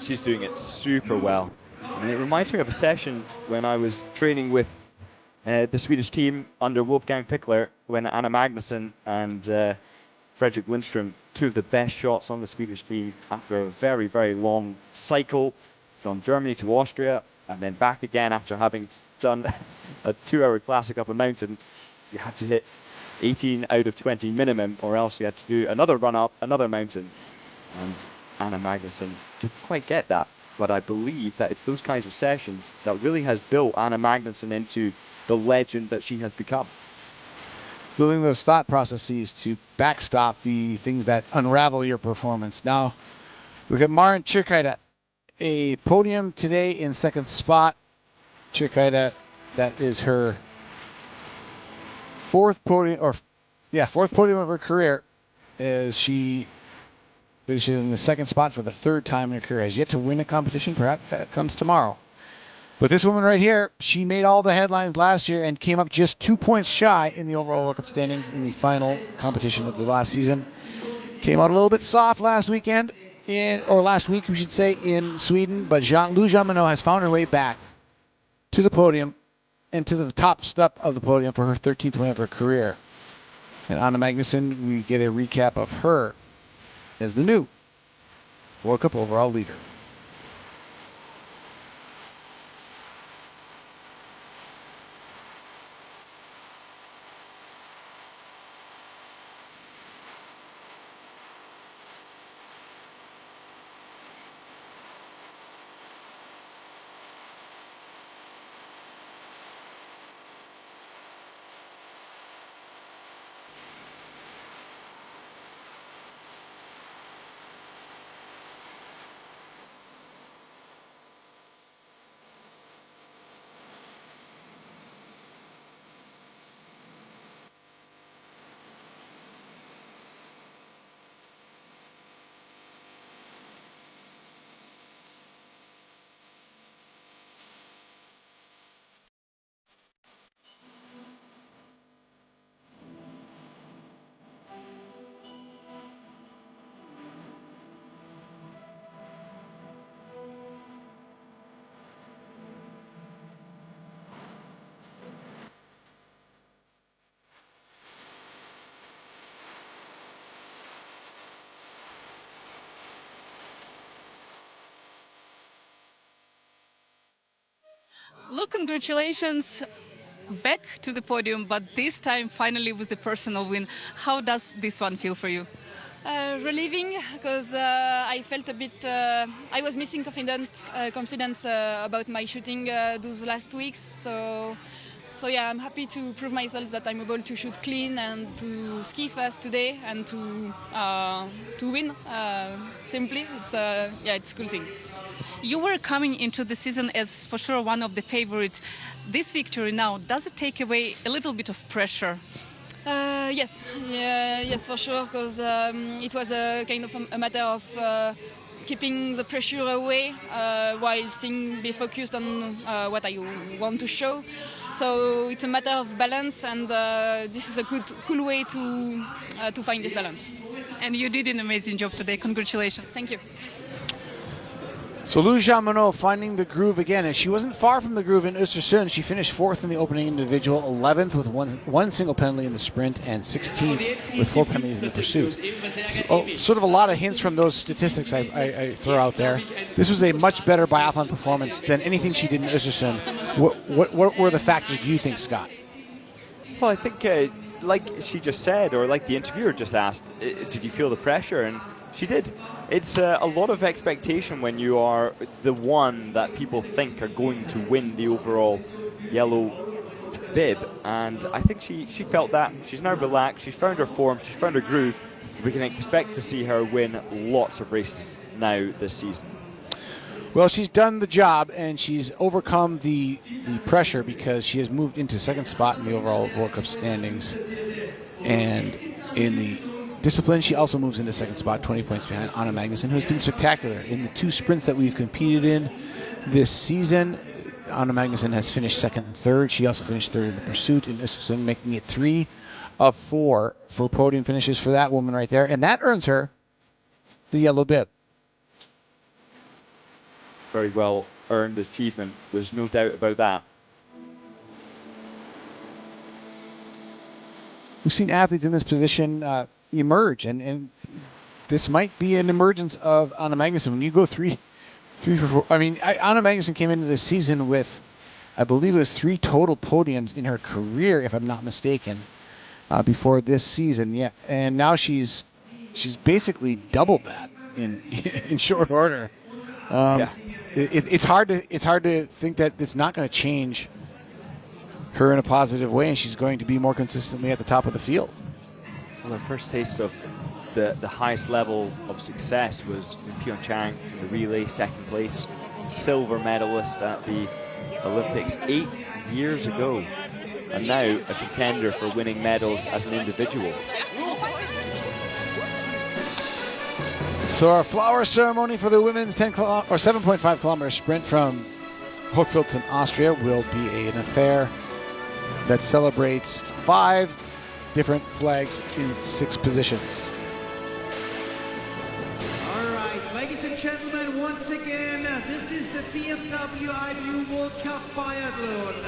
She's doing it super well. And it reminds me of a session when I was training with the Swedish team under Wolfgang Pickler, when Anna Magnusson and Fredrik Lindström, 2 of the best shots on the Swedish team, after a very, very long cycle from Germany to Austria and then back again after having done a 2-hour classic up a mountain. You had to hit 18 out of 20 minimum, or else you had to do another run up another mountain. And Anna Magnusson didn't quite get that. But I believe that it's those kinds of sessions that really has built Anna Magnusson into the legend that she has become. Building those thought processes to backstop the things that unravel your performance. Now, look at Maren Tjirkaida. A podium today in 2nd spot. Tjirkaida, that is her 4th podium, 4th podium of her career, as she finishes in the 2nd spot for the 3rd time in her career. Has yet to win a competition. Perhaps that comes tomorrow. But this woman right here, she made all the headlines last year and came up just 2 points shy in the overall World Cup standings in the final competition of the last season. Came out a little bit soft last weekend, or last week we should say, in Sweden, but Lou Jean Monod has found her way back to the podium and to the top step of the podium for her 13th win of her career. And Anna Magnusson, we get a recap of her as the new World Cup overall leader. Look, congratulations back to the podium, but this time finally with the personal win. How does this one feel for you? Relieving, because I felt a bit, I was missing confidence about my shooting those last weeks. So yeah, I'm happy to prove myself that I'm able to shoot clean and to ski fast today and to win. Simply, it's a cool thing. You were coming into the season as for sure one of the favorites. This victory now, does it take away a little bit of pressure? Yes, for sure, because it was a kind of a matter of keeping the pressure away while still be focused on what I want to show. So it's a matter of balance, and this is a cool way to find this balance. And you did an amazing job today. Congratulations. Thank you. So Lou Jean Monod finding the groove again, and she wasn't far from the groove in Östersund. She finished 4th in the opening individual, 11th with one single penalty in the sprint, and 16th with 4 penalties in the pursuit. So, sort of a lot of hints from those statistics I throw out there. This was a much better biathlon performance than anything she did in Östersund. What were the factors, do you think, Scott? Well, I think, like she just said, or like the interviewer just asked, did you feel the pressure? And she did. It's a lot of expectation when you are the one that people think are going to win the overall yellow bib. And I think she felt that. She's now relaxed. She's found her form. She's found her groove. We can expect to see her win lots of races now this season. Well, she's done the job, and she's overcome the pressure because she has moved into 2nd spot in the overall World Cup standings. And in the discipline, she also moves into 2nd spot, 20 points behind Anna Magnusson, who has been spectacular in the 2 sprints that we've competed in this season. Anna Magnusson has finished 2nd and 3rd. She also finished 3rd in the pursuit in Östersund, making it 3 of 4 for podium finishes for that woman right there, and that earns her the yellow bib. Very well earned achievement. There's no doubt about that. We've seen athletes in this position emerge, and this might be an emergence of Anna Magnusson. When you go 3 for 4, I mean, Anna Magnusson came into this season with, I believe it was 3 total podiums in her career, if I'm not mistaken, before this season. Yeah, and now she's basically doubled that in short order. It's hard to think that it's not going to change her in a positive way, and she's going to be more consistently at the top of the field. Well, her first taste of the highest level of success was in Pyeongchang in the relay, 2nd place, silver medalist at the Olympics 8 years ago, and now a contender for winning medals as an individual. So our flower ceremony for the women's 7.5 kilometer sprint from Hochfilzen, Austria will be an affair that celebrates 5 different flags in 6 positions. All right, ladies and gentlemen, once again, this is the BMW World Cup Biathlon.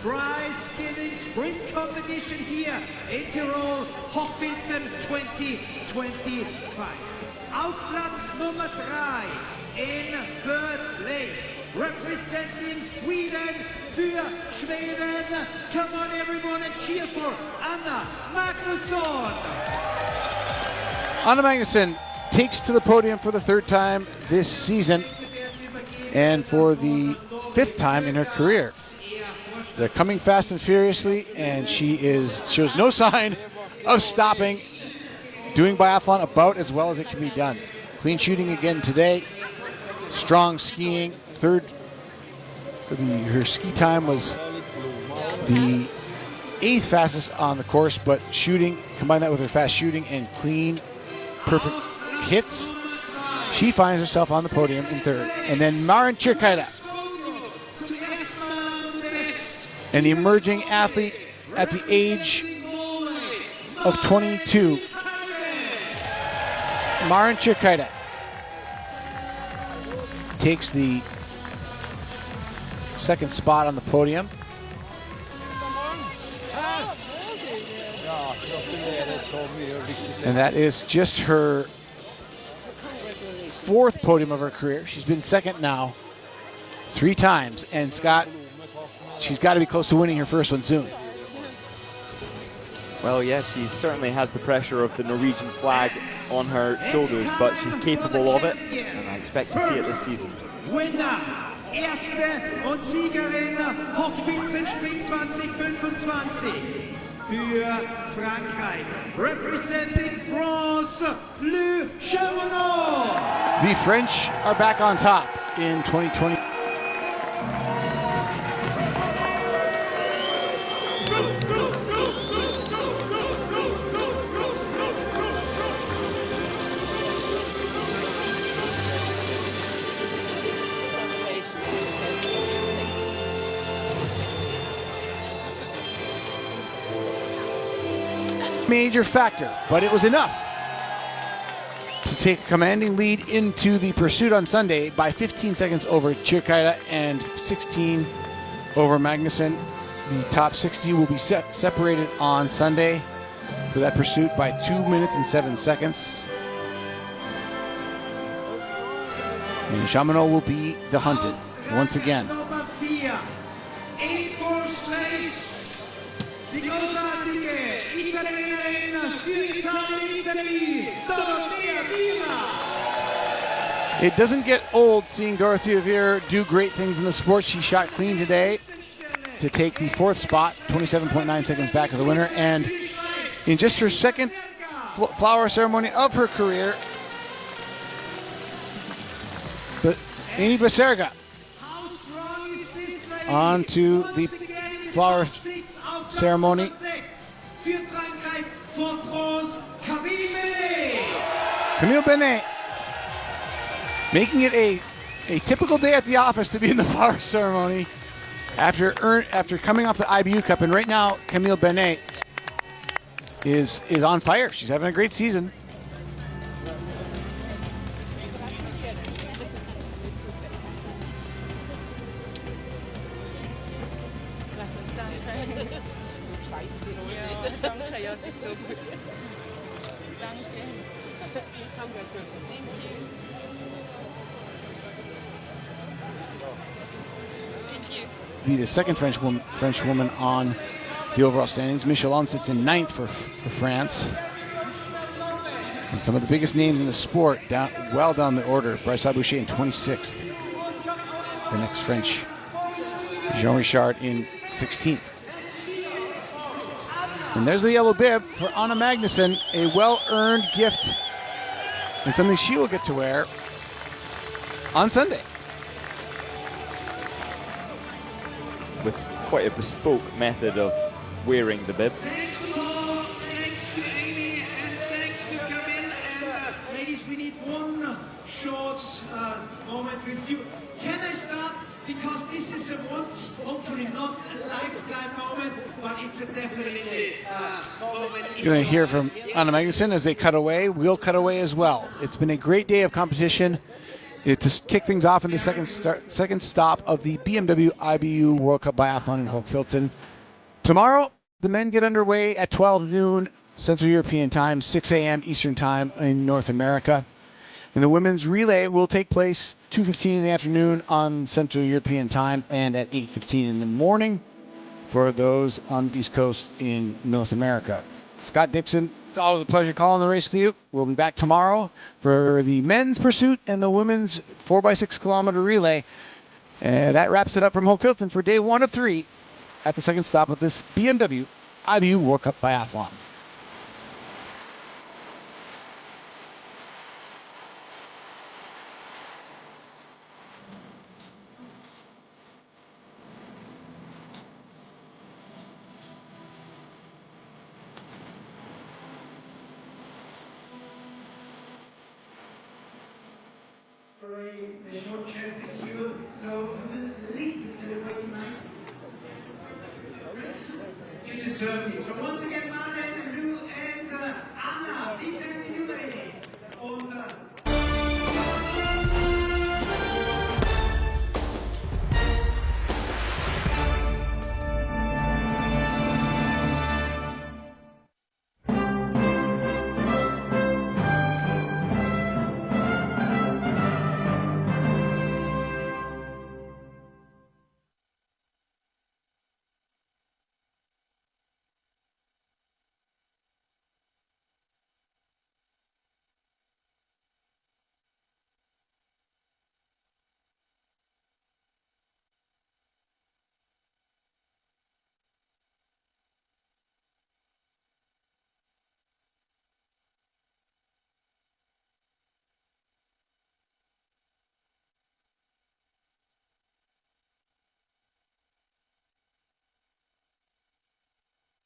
Prize giving sprint competition here in Tirol, Hochfilzen 2025. Auf Platz Nummer 3 in 3rd place, representing Sweden für Schweden. Come on everyone and cheer for Anna Magnusson. Anna Magnusson takes to the podium for the 3rd time this season and for the 5th time in her career. They're coming fast and furiously, and she shows no sign of stopping, doing biathlon about as well as it can be done. Clean shooting again today, strong skiing. Her ski time was the 8th fastest on the course, but shooting, combine that with her fast shooting and clean, perfect hits, she finds herself on the podium in 3rd. And then Maren Čerkaida, an emerging athlete at the age of 22. Maren Čerkaida takes the 2nd spot on the podium. And that is just her 4th podium of her career. She's been 2nd now 3 times, and Scott, she's got to be close to winning her 1st one soon. Well, yeah, she certainly has the pressure of the Norwegian flag on her shoulders, but she's capable of it, and I expect to see it this season. Winner, erste und Siegerin Hochfilzen Sprint 2025 für Frankreich, representing France, Le Cheminot. The French are back on top in 2020. Major factor, but it was enough to take a commanding lead into the pursuit on Sunday by 15 seconds over Čerkaida and 16 over Magnusson. The top 60 will be separated on Sunday for that pursuit by 2 minutes and 7 seconds. And Chamonix will be the hunted once again. It doesn't get old seeing Dorothea Vier do great things in the sport. She shot clean today to take the 4th spot, 27.9 seconds back of the winner. And in just her 2nd flower ceremony of her career, but Amy Beserga on to the flower ceremony. Camille Benet making it a typical day at the office to be in the flower ceremony after coming off the IBU Cup. And right now, Camille Benet is on fire. She's having a great season. Be the 2nd French woman on the overall standings. Michelin sits in 9th for France. And some of the biggest names in the sport well down the order. Bryce Aboucher in 26th. The next French, Jean Richard in 16th. And there's the yellow bib for Anna Magnusson, a well-earned gift and something she will get to wear on Sunday. With quite a bespoke method of wearing the bib. Thanks to Amy and thanks to Camille. And ladies, we need one short moment with you. Can I start? Because this halftime moment, but it's a definitely moment. You're going to hear from Anna Magnuson as they cut away. We'll cut away as well. It's been a great day of competition. To kick things off in the second stop of the BMW IBU World Cup Biathlon in Hochfilzen. Tomorrow, the men get underway at 12 noon Central European Time, 6 a.m. Eastern Time in North America. And the women's relay will take place 2:15 in the afternoon on Central European Time and at 8:15 in the morning for those on the East Coast in North America. Scott Dixon, it's always a pleasure calling the race with you. We'll be back tomorrow for the men's pursuit and the women's 4x6 kilometer relay. And that wraps it up from Hochfilzen for day 1 of 3 at the second stop of this BMW IBU World Cup Biathlon. The short track is you, so lead celebrate tonight. You deserve it. So once again,